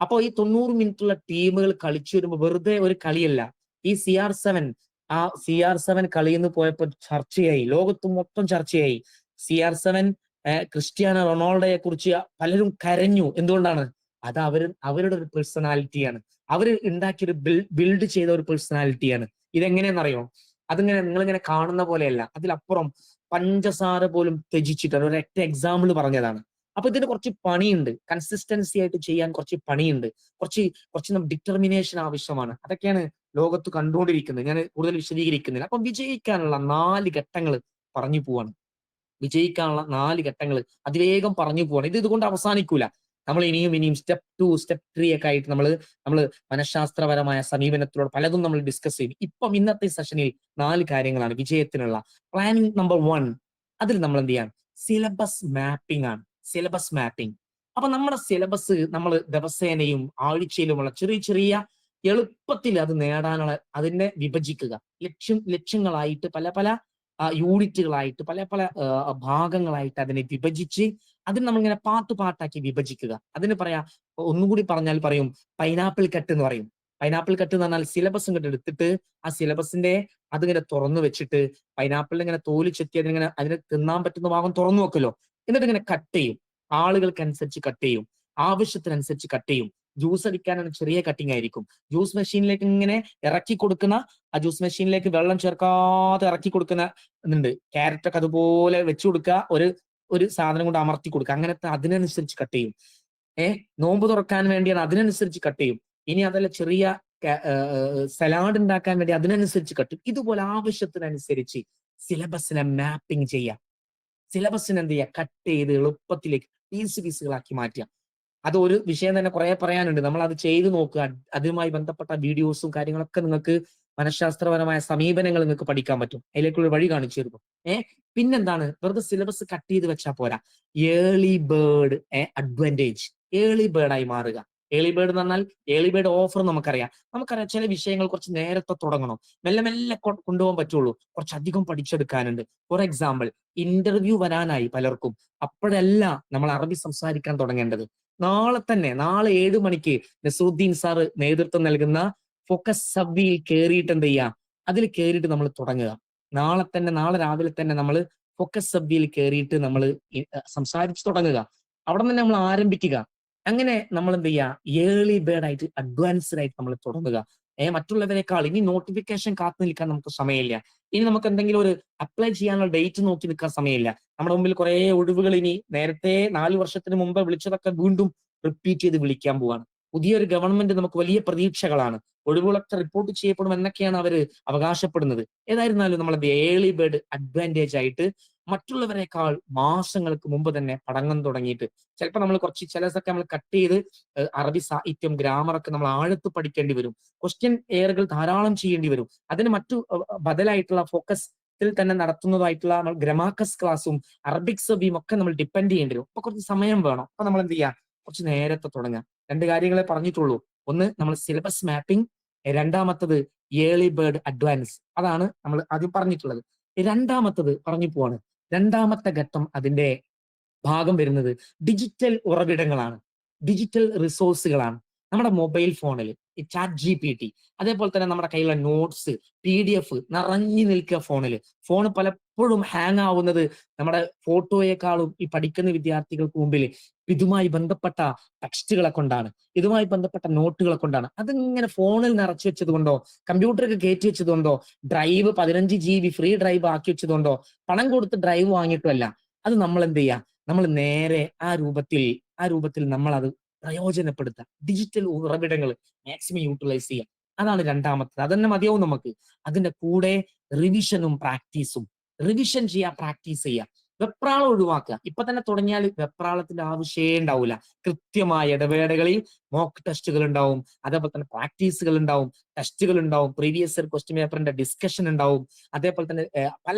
അപ്പൊ ഈ 90 മിനിറ്റുള്ള ടീമുകൾ കളിച്ചു വരുമ്പോൾ വെറുതെ ഒരു കളിയല്ല. ഈ CR7 കളിയിൽ പോയപ്പോൾ ചർച്ചയായി, ലോകത്ത് മൊത്തം ചർച്ചയായി. CR7 ക്രിസ്ത്യാനോ റൊണാൾഡോയെ കുറിച്ച് പലരും കരഞ്ഞു. എന്തുകൊണ്ടാണ്? അത് അവരുടെ ഒരു പേഴ്സണാലിറ്റിയാണ്, അവർ ഉണ്ടാക്കിയൊരു ബിൽഡ് ചെയ്ത ഒരു പേഴ്സണാലിറ്റിയാണ്. ഇതെങ്ങനെയെന്നറിയോ? നിങ്ങളിങ്ങനെ കാണുന്ന പോലെയല്ല, അതിലപ്പുറം പഞ്ചസാര പോലും ത്യജിച്ചിട്ടാണ്. ഒരൊറ്റ എക്സാമ്പിൾ പറഞ്ഞതാണ്. അപ്പൊ ഇതിന് കുറച്ച് പണിയുണ്ട്, കൺസിസ്റ്റൻസി ആയിട്ട് ചെയ്യാൻ കുറച്ച് പണിയുണ്ട്, കുറച്ച് ഡിറ്റർമിനേഷൻ ആവശ്യമാണ്. അതൊക്കെയാണ് ലോകത്ത് കണ്ടുകൊണ്ടിരിക്കുന്നത്. ഞാൻ കൂടുതൽ വിശദീകരിക്കുന്നില്ല. അപ്പം വിജയിക്കാനുള്ള 4 ഘട്ടങ്ങൾ പറഞ്ഞു പോവാണ്. വിജയിക്കാനുള്ള 4 ഘട്ടങ്ങൾ അതിവേഗം പറഞ്ഞു പോവാണ്. ഇതുകൊണ്ട് അവസാനിക്കൂല. നമ്മൾ ഇനിയും സ്റ്റെപ്പ് 2, സ്റ്റെപ്പ് 3 ഒക്കെ ആയിട്ട് നമ്മൾ മനഃശാസ്ത്രപരമായ സമീപനത്തിലൂടെ പലതും നമ്മൾ ഡിസ്കസ് ചെയ്യും. ഇപ്പം ഇന്നത്തെ സെഷനിൽ 4 കാര്യങ്ങളാണ് വിജയത്തിനുള്ള. പ്ലാനിങ് നമ്പർ 1, അതിൽ നമ്മൾ എന്ത് ചെയ്യാം? സിലബസ് മാപ്പിംഗ് ആണ്. Syllabus mapping. അപ്പൊ നമ്മുടെ സിലബസ് നമ്മൾ ദിവസേനയും ആഴ്ചയിലുമുള്ള ചെറിയ ചെറിയ എളുപ്പത്തിൽ അത് നേടാനുള്ള അതിനെ വിഭജിക്കുക. ലക്ഷ്യങ്ങളായിട്ട് പല പല യൂണിറ്റുകളായിട്ട് പല പല ഭാഗങ്ങളായിട്ട് അതിനെ വിഭജിച്ച് അതിന് നമ്മളിങ്ങനെ പാട്ടാക്കി വിഭജിക്കുക. അതിന് പറയാ, ഒന്നുകൂടി പറഞ്ഞാൽ പറയും പൈനാപ്പിൾ കട്ട് എന്ന് പറയും. പൈനാപ്പിൾ കട്ട് എന്ന് പറഞ്ഞാൽ സിലബസ് ഇങ്ങോട്ട് എടുത്തിട്ട് ആ സിലബസിന്റെ അതിങ്ങനെ തുറന്നു വെച്ചിട്ട് പൈനാപ്പിളിൽ ഇങ്ങനെ തോല് ചെത്തി അതിനെ തിന്നാൻ പറ്റുന്ന ഭാഗം തുറന്നു വെക്കല്ലോ. എന്നിട്ട് ഇങ്ങനെ കട്ട് ചെയ്യും. ആളുകൾക്കനുസരിച്ച് കട്ട് ചെയ്യും, ആവശ്യത്തിനനുസരിച്ച് കട്ട് ചെയ്യും. ജ്യൂസ് അടിക്കാനാണ് ചെറിയ കട്ടിങ് ആയിരിക്കും. ജ്യൂസ് മെഷീനിലേക്ക് ഇങ്ങനെ ഇറക്കി കൊടുക്കുന്ന, ആ ജ്യൂസ് മെഷീനിലേക്ക് വെള്ളം ചേർക്കാതെ ഇറക്കി കൊടുക്കുന്ന ഇതുണ്ട്. ക്യാരറ്റ് ഒക്കെ അതുപോലെ വെച്ചു കൊടുക്കുക, ഒരു സാധനം കൊണ്ട് അമർത്തി കൊടുക്കുക. അങ്ങനത്തെ അതിനനുസരിച്ച് കട്ട് ചെയ്യും. നോമ്പ് തുറക്കാൻ വേണ്ടിയാണ് അതിനനുസരിച്ച് കട്ട് ചെയ്യും. ഇനി അതല്ല ചെറിയ സലാഡ് ഉണ്ടാക്കാൻ വേണ്ടി അതിനനുസരിച്ച് കട്ട് ചെയ്യും. ഇതുപോലെ ആവശ്യത്തിനനുസരിച്ച് സിലബസിനെ മാപ്പിംഗ് ചെയ്യാം. സിലബസിന് എന്ത് ചെയ്യുക? കട്ട് ചെയ്ത് എളുപ്പത്തിലേക്ക് പീസുകളാക്കി മാറ്റുക. അത് ഒരു വിഷയം തന്നെ കുറെ പറയാനുണ്ട്. നമ്മൾ അത് ചെയ്തു നോക്കുക. അതുമായി ബന്ധപ്പെട്ട വീഡിയോസും കാര്യങ്ങളൊക്കെ നിങ്ങൾക്ക് മനഃശാസ്ത്രപരമായ സമീപനങ്ങൾ നിങ്ങൾക്ക് പഠിക്കാൻ പറ്റും. അതിലേക്കുള്ള വഴി കാണിച്ചു തരുന്നു. പിന്നെന്താണ്? വെറുതെ സിലബസ് കട്ട് ചെയ്ത് വെച്ചാൽ പോരാ. Early bird advantage. ഏർലി ബേർഡായി മാറുക. ഏർലി ബേർഡ് എന്ന് പറഞ്ഞാൽ ഏർലി ബേർഡ് ഓഫർ നമുക്കറിയാം ചില വിഷയങ്ങൾ കുറച്ച് നേരത്തെ തുടങ്ങണം, മെല്ലെ മെല്ലെ കൊണ്ടുപോകാൻ പറ്റുള്ളൂ. കുറച്ചധികം പഠിച്ചെടുക്കാനുണ്ട്. ഫോർ എക്സാമ്പിൾ, ഇന്റർവ്യൂ വരാനായി പലർക്കും. അപ്പോഴല്ല നമ്മൾ അറബി സംസാരിക്കാൻ തുടങ്ങേണ്ടത്. നാളെ 7 മണിക്ക് നസറുദ്ദീൻ സാറ് നേതൃത്വം നൽകുന്ന ഫോക്കസ് സബ്ബിയിൽ കയറിയിട്ട് എന്ത് ചെയ്യാം? അതിൽ കയറിയിട്ട് നമ്മൾ തുടങ്ങുക. നാളെ രാവിലെ തന്നെ നമ്മൾ ഫോക്കസ് സബ്ബിയിൽ കയറിയിട്ട് നമ്മൾ സംസാരിച്ച് തുടങ്ങുക. അവിടെ തന്നെ നമ്മൾ ആരംഭിക്കുക. അങ്ങനെ നമ്മൾ എന്ത് ചെയ്യുക? ഏർലി ബേർഡ് ആയിട്ട് അഡ്വാൻസ്ഡ് ആയിട്ട് നമ്മൾ തുടങ്ങുക. മറ്റുള്ളവരെക്കാൾ ഇനി നോട്ടിഫിക്കേഷൻ കാത്തു നിൽക്കാൻ നമുക്ക് സമയമില്ല. ഇനി നമുക്ക് എന്തെങ്കിലും ഒരു അപ്ലൈ ചെയ്യാനുള്ള ഡേറ്റ് നോക്കി നിൽക്കാൻ സമയമില്ല. നമ്മുടെ മുമ്പിൽ കുറെ ഒഴിവുകൾ ഇനി നേരത്തെ 4 വർഷത്തിന് മുമ്പ് വിളിച്ചതൊക്കെ വീണ്ടും റിപ്പീറ്റ് ചെയ്ത് വിളിക്കാൻ പോവാണ്. പുതിയൊരു ഗവൺമെന്റ് നമുക്ക് വലിയ പ്രതീക്ഷകളാണ്. ഒഴിവുകളൊക്കെ റിപ്പോർട്ട് ചെയ്യപ്പെടും എന്നൊക്കെയാണ് അവർ അവകാശപ്പെടുന്നത്. ഏതായിരുന്നാലും നമ്മൾ ഏർലി ബേർഡ് അഡ്വാൻറ്റേജ് ആയിട്ട് മറ്റുള്ളവരെക്കാൾ മാസങ്ങൾക്ക് മുമ്പ് തന്നെ പഠനം തുടങ്ങിയിട്ട് ചിലപ്പോൾ നമ്മൾ ചിലതൊക്കെ നമ്മൾ കട്ട് ചെയ്ത് അറബി സാഹിത്യം ഗ്രാമറൊക്കെ നമ്മൾ ആഴത്ത് പഠിക്കേണ്ടി വരും. ക്വസ്റ്റ്യൻ എയറുകൾ ധാരാളം ചെയ്യേണ്ടി വരും. അതിന് മറ്റു ബദലായിട്ടുള്ള ഫോക്കസിൽ തന്നെ നടത്തുന്നതായിട്ടുള്ള നമ്മൾ ഗ്രമാക്കസ് ക്ലാസ്സും അറബിക് സബിയും ഒക്കെ നമ്മൾ ഡിപ്പെൻഡ് ചെയ്യേണ്ടി വരും. അപ്പൊ കുറച്ച് സമയം വേണം. അപ്പൊ നമ്മൾ എന്ത് ചെയ്യുക? കുറച്ച് നേരത്തെ തുടങ്ങാം. 2 കാര്യങ്ങളെ പറഞ്ഞിട്ടുള്ളൂ. ഒന്ന് നമ്മൾ സിലബസ് മാപ്പിംഗ്, രണ്ടാമത്തത് ഏർലി ബേർഡ് അഡ്വാൻസ്. അതാണ് നമ്മൾ ആദ്യം പറഞ്ഞിട്ടുള്ളത്. രണ്ടാമത്തത് പറഞ്ഞു പോവാണ്. രണ്ടാമത്തെ ഘട്ടം അതിന്റെ ഭാഗം വരുന്നത് ഡിജിറ്റൽ ഉറവിടങ്ങളാണ്, ഡിജിറ്റൽ റിസോഴ്സുകളാണ്. നമ്മുടെ മൊബൈൽ ഫോണിൽ ചാറ്റ് GPT, അതേപോലെ തന്നെ നമ്മുടെ കയ്യിലുള്ള നോട്ട്സ് PDF നിറഞ്ഞു നിൽക്കുക ഫോണിൽ. ഫോൺ പലപ്പോഴും ഹാങ് ആവുന്നത് നമ്മുടെ ഫോട്ടോയെക്കാളും ഈ പഠിക്കുന്ന വിദ്യാർത്ഥികൾക്ക് മുമ്പിൽ ഇതുമായി ബന്ധപ്പെട്ട ടെക്സ്റ്റുകളെ കൊണ്ടാണ്, ഇതുമായി ബന്ധപ്പെട്ട നോട്ടുകളെ കൊണ്ടാണ്. അതിങ്ങനെ ഫോണിൽ നിറച്ചു വെച്ചത് കൊണ്ടോ കമ്പ്യൂട്ടറിൽ കയറ്റി വെച്ചത് കൊണ്ടോ ഡ്രൈവ് 15 GB ഫ്രീ ഡ്രൈവ് ആക്കി വെച്ചത് കൊണ്ടോ പണം കൊടുത്ത് ഡ്രൈവ് വാങ്ങിയിട്ടല്ല. അത് നമ്മൾ എന്ത് ചെയ്യുക? നമ്മൾ നേരെ ആ രൂപത്തിൽ നമ്മൾ അത് പ്രയോജനപ്പെടുത്തുക. ഡിജിറ്റൽ ഉറവിടങ്ങൾ മാക്സിമം യൂട്ടിലൈസ് ചെയ്യുക. അതാണ് രണ്ടാമത്തത്. അതന്നെ മതിയാവും നമുക്ക്. അതിന്റെ കൂടെ റിവിഷനും പ്രാക്ടീസും. റിവിഷൻ ചെയ്യുക, പ്രാക്ടീസ് ചെയ്യുക. വെപ്രാളം ഒഴിവാക്കുക. ഇപ്പൊ തന്നെ തുടങ്ങിയാൽ വെപ്രാളത്തിന്റെ ആവശ്യമേ ഉണ്ടാവില്ല. കൃത്യമായ ഇടവേളകളിൽ മോക്ക് ടെസ്റ്റുകൾ ഉണ്ടാവും, അതേപോലെ തന്നെ പ്രാക്ടീസുകൾ ഉണ്ടാവും, ടെസ്റ്റുകൾ ഉണ്ടാവും, പ്രീവിയസ് ഇയർ ക്വസ്റ്റ്യൻ പേപ്പറിന്റെ ഡിസ്കഷൻ ഉണ്ടാവും. അതേപോലെ തന്നെ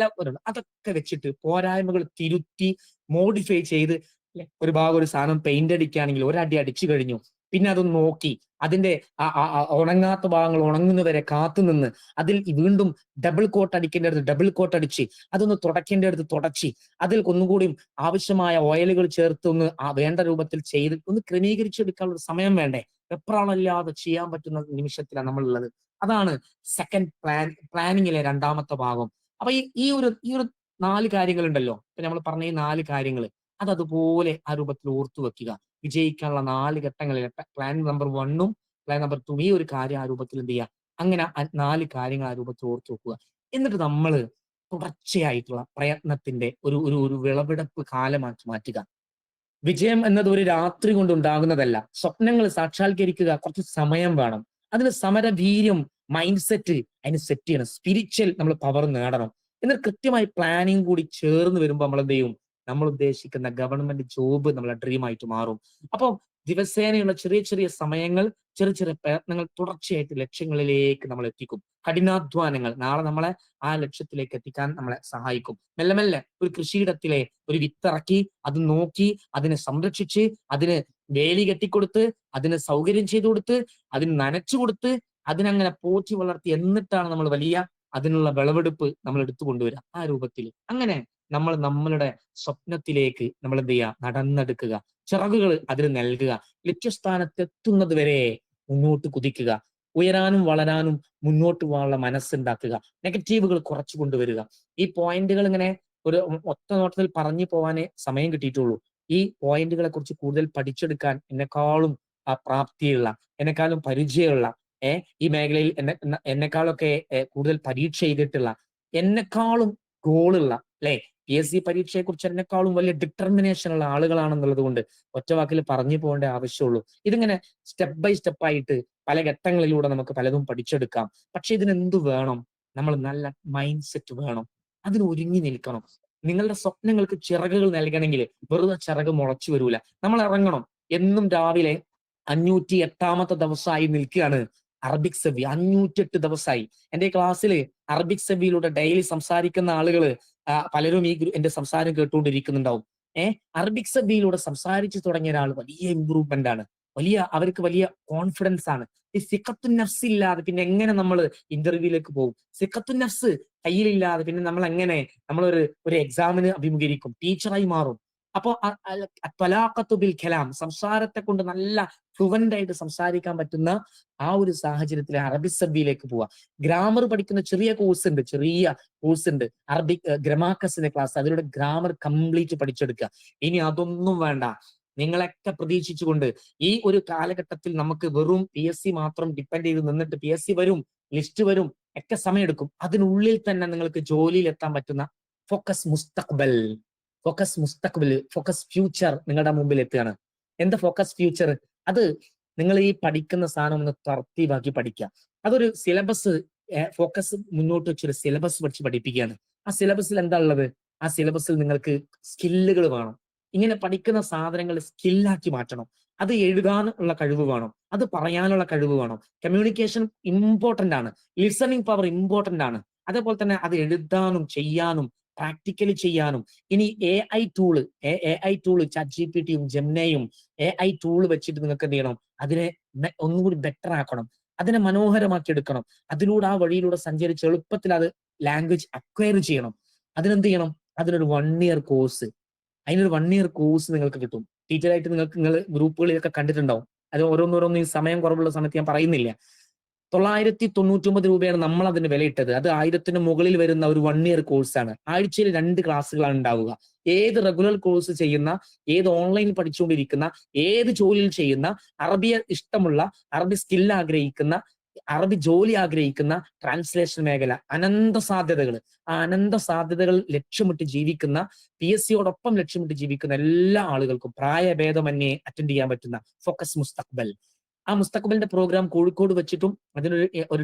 അതൊക്കെ വെച്ചിട്ട് പോരായ്മകൾ തിരുത്തി മോഡിഫൈ ചെയ്ത് ഒരു ഭാഗം ഒരു സാധനം പെയിന്റ് അടിക്കുകയാണെങ്കിൽ ഒരടി അടിച്ചു കഴിഞ്ഞു, പിന്നെ അതൊന്ന് നോക്കി അതിന്റെ ഉണങ്ങാത്ത ഭാഗങ്ങൾ ഉണങ്ങുന്നവരെ കാത്തുനിന്ന് അതിൽ വീണ്ടും ഡബിൾ കോട്ട് അടിക്കേണ്ട അടുത്ത് ഡബിൾ കോട്ട് അടിച്ച് അതൊന്ന് തുടയ്ക്കേണ്ട അടുത്ത് തുടച്ച് അതിൽ ഒന്നുകൂടി ആവശ്യമായ ഓയിലുകൾ ചേർത്ത് ഒന്ന് വേണ്ട രൂപത്തിൽ ചെയ്ത് ഒന്ന് ക്രമീകരിച്ചെടുക്കാനുള്ള സമയം വേണ്ടേ? വെപ്രാളമില്ലാതെ ചെയ്യാൻ പറ്റുന്ന നിമിഷത്തിലാണ് നമ്മളുള്ളത്. അതാണ് സെക്കൻഡ് പ്ലാനിങ്ങിലെ രണ്ടാമത്തെ ഭാഗം. അപ്പൊ ഈ ഒരു 4 കാര്യങ്ങളുണ്ടല്ലോ, ഇപ്പൊ നമ്മൾ പറഞ്ഞ ഈ 4 കാര്യങ്ങൾ അതുപോലെ ആ രൂപത്തിൽ ഓർത്തു വെക്കുക. വിജയിക്കാനുള്ള 4 ഘട്ടങ്ങളിൽ പ്ലാൻ നമ്പർ 1ഉം പ്ലാൻ നമ്പർ 2 ഈ ഒരു കാര്യം ആ രൂപത്തിൽ എന്ത് ചെയ്യുക? അങ്ങനെ 4 കാര്യങ്ങൾ ആ രൂപത്തിൽ ഓർത്തു വെക്കുക. എന്നിട്ട് നമ്മൾ തുടർച്ചയായിട്ടുള്ള പ്രയത്നത്തിന്റെ ഒരു വിളവെടുപ്പ് കാലമാക്കി മാറ്റുക. വിജയം എന്നത് ഒരു രാത്രി കൊണ്ട് ഉണ്ടാകുന്നതല്ല. സ്വപ്നങ്ങൾ സാക്ഷാത്കരിക്കുക കുറച്ച് സമയം വേണം. അതിന് സമരവീര്യം, മൈൻഡ് സെറ്റ് അതിന് സെറ്റ് ചെയ്യണം. സ്പിരിച്വൽ നമ്മൾ പവർ നേടണം. എന്നിട്ട് കൃത്യമായി പ്ലാനിങ് കൂടി ചേർന്ന് വരുമ്പോൾ നമ്മൾ എന്ത് ചെയ്യും? നമ്മൾ ഉദ്ദേശിക്കുന്ന ഗവൺമെന്റ് ജോബ് നമ്മളെ ഡ്രീം ആയിട്ട് മാറും. അപ്പോൾ ദിവസേനയുള്ള ചെറിയ ചെറിയ സമയങ്ങൾ, ചെറിയ ചെറിയ പ്രയത്നങ്ങൾ തുടർച്ചയായിട്ട് ലക്ഷ്യങ്ങളിലേക്ക് നമ്മൾ എത്തിക്കും. കഠിനാധ്വാനങ്ങൾ നാളെ നമ്മളെ ആ ലക്ഷ്യത്തിലേക്ക് എത്തിക്കാൻ നമ്മളെ സഹായിക്കും. മെല്ലെ മെല്ലെ ഒരു കൃഷിയിടത്തിലെ ഒരു വിത്തിറക്കി, അത് നോക്കി, അതിനെ സംരക്ഷിച്ച്, അതിന് വേലി കെട്ടിക്കൊടുത്ത്, അതിന് സൗകര്യം ചെയ്തു കൊടുത്ത്, അതിന് നനച്ചു കൊടുത്ത്, അതിനങ്ങനെ പോറ്റി വളർത്തി, എന്നിട്ടാണ് നമ്മൾ വലിയ അതിനുള്ള വിളവെടുപ്പ് നമ്മൾ എടുത്തു കൊണ്ടുവരിക ആ രൂപത്തിൽ. അങ്ങനെ നമ്മൾ നമ്മളുടെ സ്വപ്നത്തിലേക്ക് നമ്മൾ എന്ത് ചെയ്യുക? നടന്നെടുക്കുക. ചിറകുകൾ അതിന് നൽകുക. ലക്ഷ്യസ്ഥാനത്ത് എത്തുന്നത് വരെ മുന്നോട്ട് കുതിക്കുക. ഉയരാനും വളരാനും മുന്നോട്ട് പോകാനുള്ള മനസ്സുണ്ടാക്കുക. നെഗറ്റീവുകൾ കുറച്ചു കൊണ്ടുവരിക. ഈ പോയിന്റുകൾ ഇങ്ങനെ ഒരു ഒറ്റ നോട്ടത്തിൽ പറഞ്ഞു പോകാനേ സമയം കിട്ടിയിട്ടുള്ളൂ. ഈ പോയിന്റുകളെ കുറിച്ച് കൂടുതൽ പഠിച്ചെടുക്കാൻ എന്നെക്കാളും പ്രാപ്തിയുള്ള, എന്നെക്കാളും പരിചയമുള്ള, ഈ മേഖലയിൽ എന്നെക്കാളൊക്കെ കൂടുതൽ പരീക്ഷ ചെയ്തിട്ടുള്ള, എന്നെക്കാളും ഗോളുള്ള, അല്ലെ, PSC പരീക്ഷയെ കുറിച്ച് എന്നെക്കാളും വലിയ ഡിറ്റർമിനേഷൻ ഉള്ള ആളുകളാണെന്നുള്ളത് കൊണ്ട് ഒറ്റ വാക്കിൽ പറഞ്ഞു പോകേണ്ട ആവശ്യമുള്ളൂ. ഇതിങ്ങനെ സ്റ്റെപ്പ് ബൈ സ്റ്റെപ്പ് ആയിട്ട് പല ഘട്ടങ്ങളിലൂടെ നമുക്ക് പലതും പഠിച്ചെടുക്കാം. പക്ഷെ ഇതിനെന്ത് വേണം? നമ്മൾ നല്ല മൈൻഡ് സെറ്റ് വേണം. അതിന് ഒരുങ്ങി നിൽക്കണം. നിങ്ങളുടെ സ്വപ്നങ്ങൾക്ക് ചിറകുകൾ നൽകണമെങ്കിൽ വെറുതെ ചിറക് മുളച്ചു വരൂല. നമ്മൾ ഇറങ്ങണം. എന്നും രാവിലെ 508ാമത്തെ ദിവസമായി നിൽക്കുകയാണ് അറബിക് സെവി. 508 ദിവസമായി. എന്റെ ക്ലാസ്സിൽ അറബിക് സെവിയിലൂടെ ഡെയിലി സംസാരിക്കുന്ന ആളുകൾ പലരും എന്റെ സംസാരം കേട്ടുകൊണ്ടിരിക്കുന്നുണ്ടാവും. അറബിക് സെവിയിലൂടെ സംസാരിച്ചു തുടങ്ങിയ ഒരാൾ വലിയ ഇമ്പ്രൂവ്മെന്റ് ആണ്. അവർക്ക് വലിയ കോൺഫിഡൻസ് ആണ്. ഈ സിഖത്തു നഫ്സ് ഇല്ലാതെ പിന്നെ എങ്ങനെ നമ്മൾ ഇന്റർവ്യൂയിലേക്ക് പോകും? സിഖത്തു നഫ്സ് കയ്യിലില്ലാതെ പിന്നെ നമ്മൾ എങ്ങനെ ഒരു എക്സാമിന് അഭിമുഖീകരിക്കും? ടീച്ചറായി മാറും. അപ്പോ ത്വലാഖത്തു ബിൽ കലാം, സംസാരത്തെ കൊണ്ട് നല്ല ഫ്ലുവന്റ് ആയിട്ട് സംസാരിക്കാൻ പറ്റുന്ന ആ ഒരു സാഹചര്യത്തിൽ അറബിക് സബ്ബിയിലേക്ക് പോവാ. ഗ്രാമർ പഠിക്കുന്ന ചെറിയ കോഴ്സ് ഉണ്ട് അറബിക് ഗ്രമാക്കസിന്റെ ക്ലാസ്. അതിലൂടെ ഗ്രാമർ കംപ്ലീറ്റ് പഠിച്ചെടുക്കുക. ഇനി അതൊന്നും വേണ്ട. നിങ്ങളൊക്കെ പ്രതീക്ഷിച്ചുകൊണ്ട് ഈ ഒരു കാലഘട്ടത്തിൽ നമുക്ക് വെറും PSC മാത്രം ഡിപ്പെൻഡ് ചെയ്ത് നിന്നിട്ട് PSC വരും, ലിസ്റ്റ് വരും, ഒക്കെ സമയമെടുക്കും. അതിനുള്ളിൽ തന്നെ നിങ്ങൾക്ക് ജോലിയിൽ എത്താൻ പറ്റുന്ന ഫോക്കസ് മുസ്തഖ്ബൽ, ഫോക്കസ് ഫ്യൂച്ചർ നിങ്ങളുടെ മുമ്പിൽ എത്തുകയാണ്. എന്താ ഫോക്കസ് ഫ്യൂച്ചർ? അത് നിങ്ങൾ ഈ പഠിക്കുന്ന സാധനം ഒന്ന് തർത്തീവാക്കി പഠിക്കുക. അതൊരു സിലബസ്, ഫോക്കസ് മുന്നോട്ട് വെച്ചൊരു സിലബസ് പഠിച്ച് പഠിപ്പിക്കുകയാണ്. ആ സിലബസിൽ എന്താ ഉള്ളത്? ആ സിലബസിൽ നിങ്ങൾക്ക് സ്കില്ലുകൾ വേണം. ഇങ്ങനെ പഠിക്കുന്ന സാധനങ്ങൾ സ്കില്ലാക്കി മാറ്റണം. അത് എഴുതാനുള്ള കഴിവ് വേണം, അത് പറയാനുള്ള കഴിവ് വേണം. കമ്മ്യൂണിക്കേഷൻ ഇമ്പോർട്ടന്റ് ആണ്, ലിസണിങ് പവർ ഇമ്പോർട്ടന്റ് ആണ്. അതേപോലെ തന്നെ അത് എഴുതാനും ചെയ്യാനും പ്രാക്ടിക്കലി ചെയ്യാനും. ഇനി AI ടൂള് ChatGPT-യും ജെമിനിയും AI ടൂള് വെച്ചിട്ട് നിങ്ങൾക്ക് എന്ത് ചെയ്യണം? അതിനെ ഒന്നുകൂടി ബെറ്റർ ആക്കണം, അതിനെ മനോഹരമാക്കി എടുക്കണം. അതിലൂടെ ആ വഴിയിലൂടെ സഞ്ചരിച്ച് എളുപ്പത്തിൽ അത് ലാംഗ്വേജ് അക്വയർ ചെയ്യണം. അതിനെന്ത് ചെയ്യണം? അതിനൊരു 1 year കോഴ്സ്, അതിനൊരു 1 year കോഴ്സ് നിങ്ങൾക്ക് കിട്ടും. ടീച്ചറായിട്ട് നിങ്ങൾ ഗ്രൂപ്പുകളിലൊക്കെ കണ്ടിട്ടുണ്ടാവും. അത് ഓരോന്നോരോന്ന് ഈ സമയം കുറവുള്ള സമയത്ത് ഞാൻ പറയുന്നില്ല. 999 രൂപയാണ് നമ്മൾ അതിന് വിലയിട്ടത്. അത് 1000-ന് മുകളിൽ വരുന്ന ഒരു 1 year കോഴ്സാണ്. ആഴ്ചയിൽ 2 ക്ലാസ്സുകളാണ് ഉണ്ടാവുക. ഏത് റെഗുലർ കോഴ്സ് ചെയ്യുന്ന, ഏത് ഓൺലൈൻ പഠിച്ചുകൊണ്ടിരിക്കുന്ന, ഏത് ജോലിയിൽ ചെയ്യുന്ന, അറബിയെ ഇഷ്ടമുള്ള, അറബി സ്കിൽ ആഗ്രഹിക്കുന്ന, അറബി ജോലി ആഗ്രഹിക്കുന്ന, ട്രാൻസ്ലേഷൻ മേഖല, അനന്ത സാധ്യതകൾ, ആ അനന്ത സാധ്യതകൾ ലക്ഷ്യമിട്ട് ജീവിക്കുന്ന, PSCയോടൊപ്പം ലക്ഷ്യമിട്ട് ജീവിക്കുന്ന എല്ലാ ആളുകൾക്കും പ്രായഭേദമന്യേ അറ്റൻഡ് ചെയ്യാൻ പറ്റുന്ന ഫോക്കസ് മുസ്തഖ്ബൽ. ആ മുസ്തഖ്ബലിന്റെ പ്രോഗ്രാം കോഴിക്കോട് വെച്ചിട്ടും അതിനൊരു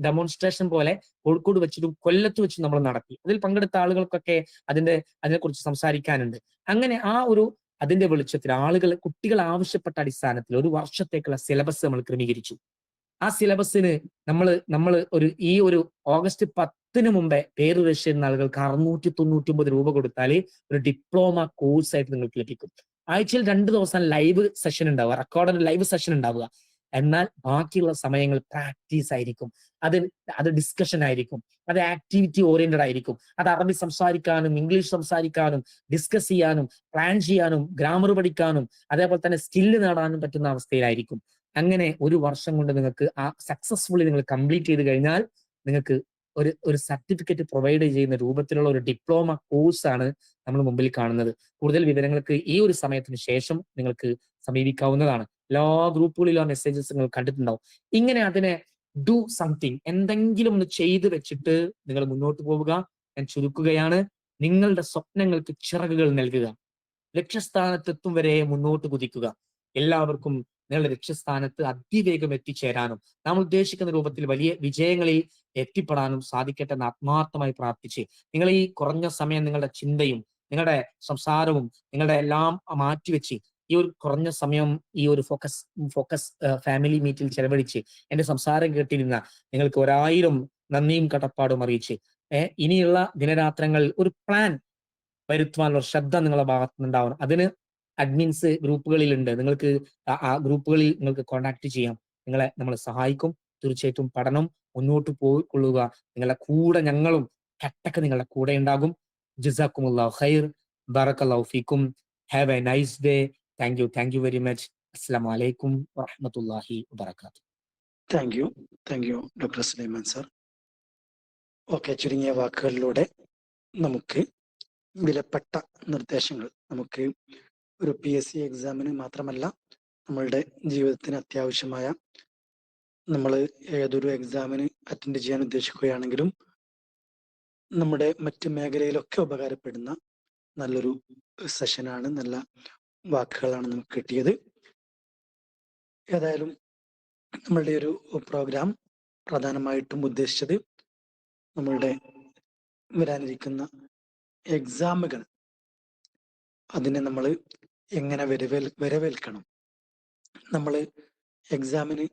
ഡെമോൺസ്ട്രേഷൻ പോലെ കോഴിക്കോട് വെച്ചിട്ടും കൊല്ലത്ത് വെച്ചും നമ്മൾ നടത്തി. അതിൽ പങ്കെടുത്ത ആളുകൾക്കൊക്കെ അതിനെക്കുറിച്ച് സംസാരിക്കാനുണ്ട്. അങ്ങനെ അതിന്റെ വെളിച്ചത്തിൽ കുട്ടികൾ ആവശ്യപ്പെട്ട അടിസ്ഥാനത്തിൽ ഒരു വർഷത്തേക്കുള്ള സിലബസ് നമ്മൾ ക്രമീകരിച്ചു. ആ സിലബസിന് നമ്മൾ ഈ ഒരു ഓഗസ്റ്റ് 10-ന് മുമ്പേ പേര് രജിസ്റ്റർ ചെയ്യുന്ന ആളുകൾക്ക് 699 രൂപ കൊടുത്താൽ ഒരു ഡിപ്ലോമ കോഴ്സ് ആയിട്ട് നിങ്ങൾക്ക് ലഭിക്കും. ആഴ്ചയിൽ 2 ദിവസം ലൈവ് സെഷൻ ഉണ്ടാവുക, റെക്കോർഡഡ് ലൈവ് സെഷൻ ഉണ്ടാവുക. എന്നാൽ ബാക്കിയുള്ള സമയങ്ങൾ പ്രാക്ടീസ് ആയിരിക്കും, അത് ഡിസ്കഷൻ ആയിരിക്കും, അത് ആക്ടിവിറ്റി ഓറിയന്റഡ് ആയിരിക്കും. അത് അറബി സംസാരിക്കാനും ഇംഗ്ലീഷ് സംസാരിക്കാനും ഡിസ്കസ് ചെയ്യാനും പ്ലാൻ ചെയ്യാനും ഗ്രാമർ പഠിക്കാനും അതേപോലെ തന്നെ സ്കില്ല് നേടാനും പറ്റുന്ന അവസ്ഥയിലായിരിക്കും. അങ്ങനെ ഒരു വർഷം കൊണ്ട് നിങ്ങൾക്ക് സക്സസ്ഫുള്ളി നിങ്ങൾ കംപ്ലീറ്റ് ചെയ്ത് കഴിഞ്ഞാൽ നിങ്ങൾക്ക് ഒരു സർട്ടിഫിക്കറ്റ് പ്രൊവൈഡ് ചെയ്യുന്ന രൂപത്തിലുള്ള ഒരു ഡിപ്ലോമ കോഴ്സാണ് നമ്മൾ മുമ്പിൽ കാണുന്നത്. കൂടുതൽ വിവരങ്ങൾക്ക് ഈ ഒരു സമയത്തിന് ശേഷം നിങ്ങൾക്ക് സമീപിക്കാവുന്നതാണ്. എല്ലാ ഗ്രൂപ്പുകളിലും ആ മെസ്സേജസ് നിങ്ങൾ കണ്ടിട്ടുണ്ടാവും. ഇങ്ങനെ അതിനെ ഡു സംതിങ്, എന്തെങ്കിലും ഒന്ന് ചെയ്തു വെച്ചിട്ട് നിങ്ങൾ മുന്നോട്ട് പോവുക. ഞാൻ ചുരുക്കുകയാണ്, നിങ്ങളുടെ സ്വപ്നങ്ങൾക്ക് ചിറകുകൾ നൽകുക, ലക്ഷ്യസ്ഥാനത്തെത്തും വരെ മുന്നോട്ട് കുതിക്കുക. എല്ലാവർക്കും നിങ്ങളുടെ ലക്ഷ്യസ്ഥാനത്ത് അതിവേഗം എത്തിച്ചേരാനും നാം ഉദ്ദേശിക്കുന്ന രൂപത്തിൽ വലിയ വിജയങ്ങളിൽ എത്തിപ്പെടാനും സാധിക്കട്ടെ എന്ന് ആത്മാർത്ഥമായി പ്രാർത്ഥിച്ച്, നിങ്ങൾ ഈ കുറഞ്ഞ സമയം നിങ്ങളുടെ ചിന്തയും നിങ്ങളുടെ സംസാരവും നിങ്ങളുടെ എല്ലാം മാറ്റിവെച്ച് ഈ ഒരു കുറഞ്ഞ സമയം ഈ ഒരു ഫോക്കസ് ഫാമിലി മീറ്റിൽ ചെലവഴിച്ച് എന്റെ സംസാരം കേട്ടിരുന്ന നിങ്ങൾക്ക് 1000 നന്ദിയും കടപ്പാടും അറിയിച്ച് ഇനിയുള്ള ദിനരാത്രങ്ങളിൽ ഒരു പ്ലാൻ വരുത്തുവാനുള്ള ശ്രദ്ധ നിങ്ങളുടെ ഭാഗത്ത് നിന്നുണ്ടാവണം. അതിന് അഡ്മിൻസ് ഗ്രൂപ്പുകളിലുണ്ട്. നിങ്ങൾക്ക് ആ ഗ്രൂപ്പുകളിൽ നിങ്ങൾക്ക് കോൺടാക്ട് ചെയ്യാം. നിങ്ങളെ നമ്മൾ സഹായിക്കും. തീർച്ചയായിട്ടും പഠനം മുന്നോട്ട് പോയിക്കൊള്ളുക. നിങ്ങളുടെ കൂടെ ഞങ്ങളും കട്ടക്ക് നിങ്ങളുടെ കൂടെ ഉണ്ടാകും. ജസാക്കുമുല്ലാഹു ഖൈർ. ബറക്കല്ലാഹു ഫീക്കും. Have A nice day. Thank you very much. അസ്സലാമു അലൈക്കും വറഹ്മത്തുള്ളാഹി വബറകാതുഹു. Thank you doctor Sulaiman sir. Okay, ചുരുങ്ങിയ വാക്കുകളിലൂടെ നമുക്ക് വിലപ്പെട്ട നിർദ്ദേശങ്ങൾ, നമുക്ക് ഒരു PSC എക്സാമിന് മാത്രമല്ല നമ്മളുടെ ജീവിതത്തിന് അത്യാവശ്യമായ, നമ്മൾ ഏതൊരു എക്സാമിന് അറ്റൻഡ് ചെയ്യാൻ ഉദ്ദേശിക്കുകയാണെങ്കിലും നമ്മുടെ മറ്റ് മേഖലയിലൊക്കെ ഉപകാരപ്പെടുന്ന നല്ലൊരു സെഷനാണ്, നല്ല വാക്കുകളാണ് നമുക്ക് കിട്ടിയത്. ഏതായാലും നമ്മളുടെ ഒരു പ്രോഗ്രാം പ്രധാനമായിട്ടും ഉദ്ദേശിച്ചത് നമ്മളുടെ വരാനിരിക്കുന്ന എക്സാമുകൾ, അതിനെ നമ്മൾ എങ്ങനെ വരവേൽക്കണം, നമ്മൾ എക്സാമിന്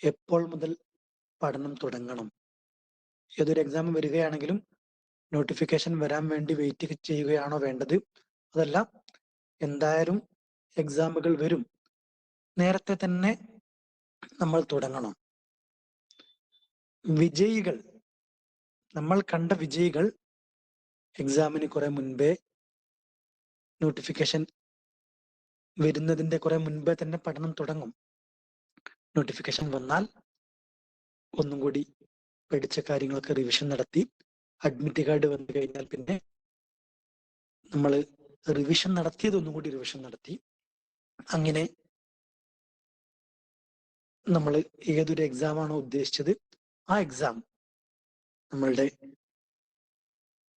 എപ്പോൾ മുതൽ പഠനം തുടങ്ങണം. ഏതൊരു എക്സാം വരികയാണെങ്കിലും നോട്ടിഫിക്കേഷൻ വരാൻ വേണ്ടി വെയിറ്റ് ചെയ്യുകയാണോ വേണ്ടത്? അതല്ല, എന്തായാലും എക്സാമുകൾ വരും, നേരത്തെ തന്നെ നമ്മൾ തുടങ്ങണം. വിജയികൾ, നമ്മൾ കണ്ട വിജയികൾ എക്സാമിന് കുറെ മുൻപേ, നോട്ടിഫിക്കേഷൻ വരുന്നതിന്റെ കുറെ മുൻപേ തന്നെ പഠനം തുടങ്ങും. നോട്ടിഫിക്കേഷൻ വന്നാൽ ഒന്നും കൂടി പഠിച്ച കാര്യങ്ങളൊക്കെ റിവിഷൻ നടത്തി, അഡ്മിറ്റ് കാർഡ് വന്നു കഴിഞ്ഞാൽ പിന്നെ നമ്മൾ റിവിഷൻ നടത്തിയത് ഒന്നും കൂടി റിവിഷൻ നടത്തി, അങ്ങനെ നമ്മൾ ഏതൊരു എക്സാം ആണോ ഉദ്ദേശിച്ചത് ആ എക്സാം നമ്മളുടെ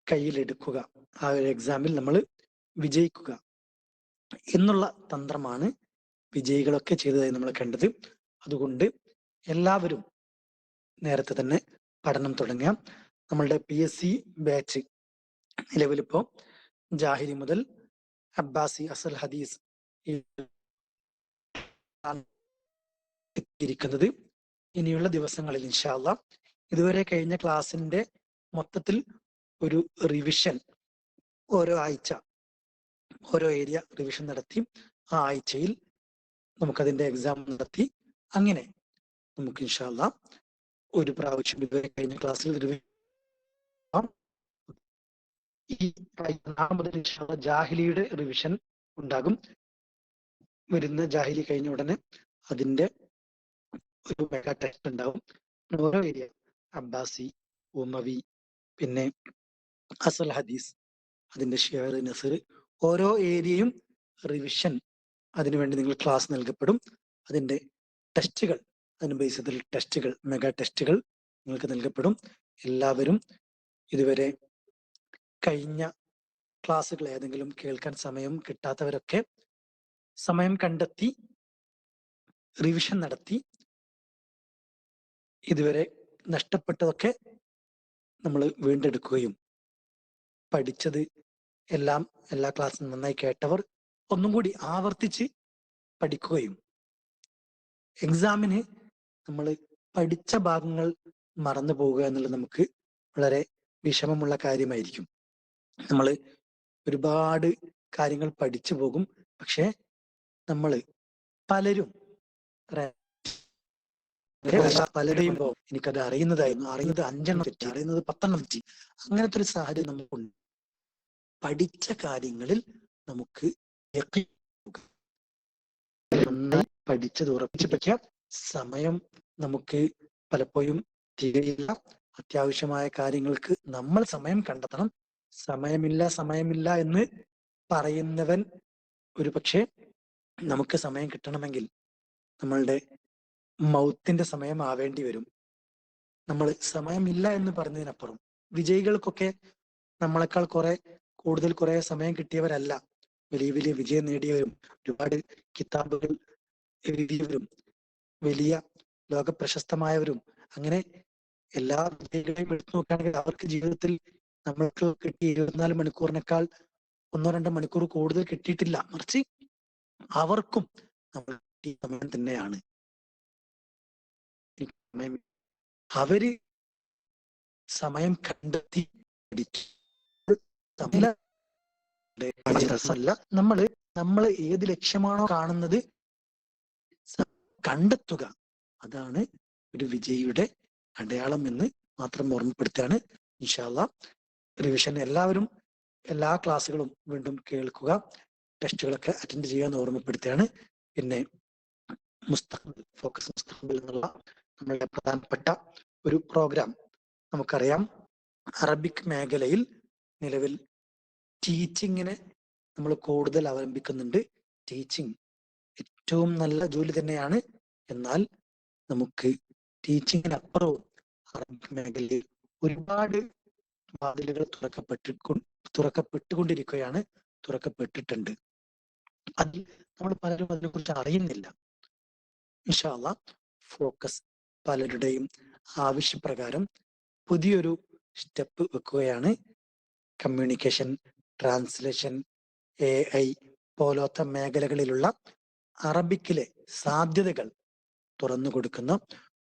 കയ്യിലെടുക്കുക, ആ ഒരു എക്സാമിൽ നമ്മൾ വിജയിക്കുക എന്നുള്ള തന്ത്രമാണ് വിജയികളൊക്കെ ചെയ്തതായി നമ്മൾ കണ്ടത്. അതുകൊണ്ട് എല്ലാവരും നേരത്തെ തന്നെ പഠനം തുടങ്ങാം. നമ്മളുടെ PSC ബാച്ച് നിലവിലിപ്പോ ജാഹിരി മുതൽ അബ്ബാസി, അസൽ ഹദീസ് എത്തിയിരിക്കുന്നത്. ഇനിയുള്ള ദിവസങ്ങളിൽ ഇൻഷാ അല്ലാഹ് ഇതുവരെ കഴിഞ്ഞ ക്ലാസിന്റെ മൊത്തത്തിൽ ഒരു റിവിഷൻ, ഓരോ ആഴ്ച ഓരോ ഏരിയ റിവിഷൻ നടത്തി, ആ ആഴ്ചയിൽ നമുക്കതിന്റെ എക്സാം നടത്തി, അങ്ങനെ നമുക്ക് ഇൻഷാ അല്ലാഹ് ഒരു പ്രാവശ്യം ഇതുവരെ കഴിഞ്ഞ ക്ലാസ്സിൽ ഈ നാളെ മുതൽ ഇൻഷാ അല്ലാഹ് ജാഹിലിയുടെ റിവിഷൻ ഉണ്ടാകും. വരുന്ന ജാഹിലി കഴിഞ്ഞ ഉടനെ അതിന്റെ ഒരു മെഗാ ടെസ്റ്റ് ഉണ്ടാവും. ഓരോ ഏരിയ, അബ്ബാസി, ഉമവി, പിന്നെ അസൽ ഹദീസ്, അതിന്റെ ഷിയർ, നസർ, ഓരോ ഏരിയയും റിവിഷൻ, അതിനുവേണ്ടി നിങ്ങൾ ക്ലാസ് നൽകപ്പെടും. അതിന്റെ ടെസ്റ്റുകൾ, അതിന് ബേസ് ചെയ്തിട്ടുള്ള ടെസ്റ്റുകൾ, മെഗാ ടെസ്റ്റുകൾ നിങ്ങൾക്ക് നൽകപ്പെടും. എല്ലാവരും ഇതുവരെ കഴിഞ്ഞ ക്ലാസ്സുകൾ ഏതെങ്കിലും കേൾക്കാൻ സമയം കിട്ടാത്തവരൊക്കെ സമയം കണ്ടെത്തി റിവിഷൻ നടത്തി ഇതുവരെ നഷ്ടപ്പെട്ടതൊക്കെ നമ്മൾ വീണ്ടെടുക്കുകയും, പഠിച്ചത് എല്ലാം എല്ലാ ക്ലാസ്സും നന്നായി കേട്ടവർ ഒന്നും കൂടി ആവർത്തിച്ച് പഠിക്കുകയും, എക്സാമിന് നമ്മൾ പഠിച്ച ഭാഗങ്ങൾ മറന്നു പോവുക എന്നുള്ളത് നമുക്ക് വളരെ വിഷമമുള്ള കാര്യമായിരിക്കും. നമ്മൾ ഒരുപാട് കാര്യങ്ങൾ പഠിച്ചു പോകും, പക്ഷെ നമ്മൾ പലരും പലരെയും എനിക്കത് അറിയുന്നത് 5 തെറ്റി, അറിയുന്നത് 10 തെറ്റി, അങ്ങനത്തെ ഒരു സാഹചര്യം നമുക്കുണ്ട്. പഠിച്ച കാര്യങ്ങളിൽ നമുക്ക് നന്നായി പഠിച്ചത് ഉറപ്പിച്ച് വയ്ക്കാം. സമയം നമുക്ക് പലപ്പോഴും തികയില്ല. അത്യാവശ്യമായ കാര്യങ്ങൾക്ക് നമ്മൾ സമയം കണ്ടെത്തണം. സമയമില്ല എന്ന് പറയുന്നവൻ ഒരു പക്ഷേ നമുക്ക് സമയം കിട്ടണമെങ്കിൽ നമ്മളുടെ മൗത്തിന്റെ സമയം ആവേണ്ടി വരും. നമ്മൾ സമയമില്ല എന്ന് പറഞ്ഞതിനപ്പുറം, വിജയികൾക്കൊക്കെ നമ്മളെക്കാൾ കുറെ സമയം കിട്ടിയവരല്ല വലിയ വലിയ വിജയം നേടിയവരും, ഒരുപാട് കിതാബുകൾ എഴുതിയവരും വലിയ ലോക പ്രശസ്തമായവരും അങ്ങനെ എല്ലാ വിജയികളെയും എടുത്തു നോക്കുകയാണെങ്കിൽ അവർക്ക് ജീവിതത്തിൽ നമ്മൾക്ക് കിട്ടിയ 24 മണിക്കൂറിനേക്കാൾ 1-2 മണിക്കൂർ കൂടുതൽ കിട്ടിയിട്ടില്ല. മറിച്ച് അവർക്കും നമ്മൾ കിട്ടിയ സമയം തന്നെയാണ്. അവര് സമയം കണ്ടെത്തി നമ്മള് ഏത് ലക്ഷ്യമാണോ കാണുന്നത് കണ്ടെത്തുക, അതാണ് ഒരു വിജയിയുടെ അടയാളം എന്ന് മാത്രം ഓർമ്മപ്പെടുത്തുകയാണ്. ഇൻഷാ അല്ലാഹ് റിവിഷൻ എല്ലാവരും എല്ലാ ക്ലാസ്സുകളും വീണ്ടും കേൾക്കുക, ടെസ്റ്റുകളൊക്കെ അറ്റൻഡ് ചെയ്യാൻ ഓർമ്മപ്പെടുത്തുകയാണ്. പിന്നെ മുസ്തഖ്ബൽ ഫോക്കസ് മുസ്തഖ്ബൽ എന്നുള്ള നമ്മളുടെ പ്രധാനപ്പെട്ട ഒരു പ്രോഗ്രാം നമുക്കറിയാം. അറബിക് മേഖലയിൽ നിലവിൽ ടീച്ചിങ്ങിനെ നമ്മൾ കൂടുതൽ അവലംബിക്കുന്നുണ്ട്. ടീച്ചിങ് ഏറ്റവും നല്ല ജോലി തന്നെയാണ്. എന്നാൽ നമുക്ക് ടീച്ചിങ്ങിനപ്പുറവും അറബിക് മേഖലയിൽ ഒരുപാട് വാതിലുകൾ തുറക്കപ്പെട്ടുകൊണ്ടിരിക്കുകയാണ്, തുറക്കപ്പെട്ടിട്ടുണ്ട്. അതിൽ നമ്മൾ പലരും അതിനെ കുറിച്ച് അറിയുന്നില്ല. ഇൻഷാ അല്ലാഹ് ഫോക്കസ് പലരുടെയും ആവശ്യപ്രകാരം പുതിയൊരു സ്റ്റെപ്പ് വെക്കുകയാണ്. കമ്മ്യൂണിക്കേഷൻ, ട്രാൻസ്ലേഷൻ, AI പോലത്തെ മേഖലകളിലുള്ള അറബിക്കിലെ സാധ്യതകൾ തുറന്നു കൊടുക്കുന്ന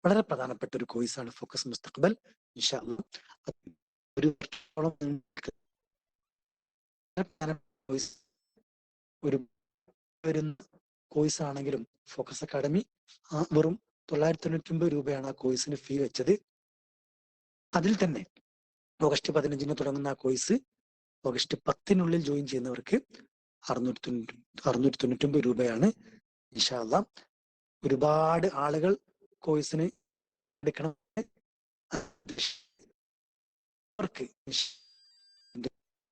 വളരെ പ്രധാനപ്പെട്ട ഒരു കോഴ്സാണ് ഫോക്കസ് മുസ്തഖ്ബൽ. ഇൻഷാ അല്ലാഹ് ഒരു വരുന്ന കോഴ്സ് ആണെങ്കിലും ഫോക്കസ് അക്കാഡമി വെറും 999 രൂപയാണ് ആ കോഴ്സിന് ഫീ വെച്ചത്. അതിൽ തന്നെ ഓഗസ്റ്റ് 15 തുടങ്ങുന്ന ആ കോഴ്സ് ഓഗസ്റ്റ് 10 ജോയിൻ ചെയ്യുന്നവർക്ക് 699 രൂപയാണ്. ഇൻഷാ അല്ലാഹ് ഒരുപാട് ആളുകൾ കോഴ്സിന് എടുക്കണം. അവർക്ക്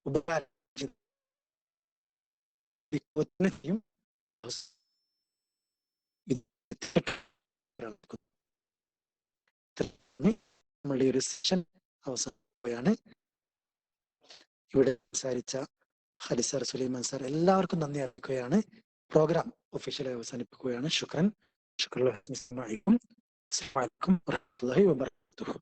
ഉപകാരം നമ്മളുടെ ഒരു സെഷൻ അവസാനിക്കുകയാണ്. ഇവിടെ സംസാരിച്ച ഖാലിദ് സുലൈമാൻ സാർ എല്ലാവർക്കും നന്ദി അറിയിക്കുകയാണ്. പ്രോഗ്രാം ഒഫീഷ്യലായി അവസാനിപ്പിക്കുകയാണ്. ശുക്രൻ. അസ്സലാമു അലൈക്കും വറഹ്മത്തുള്ളാഹി വബറകാതുഹു.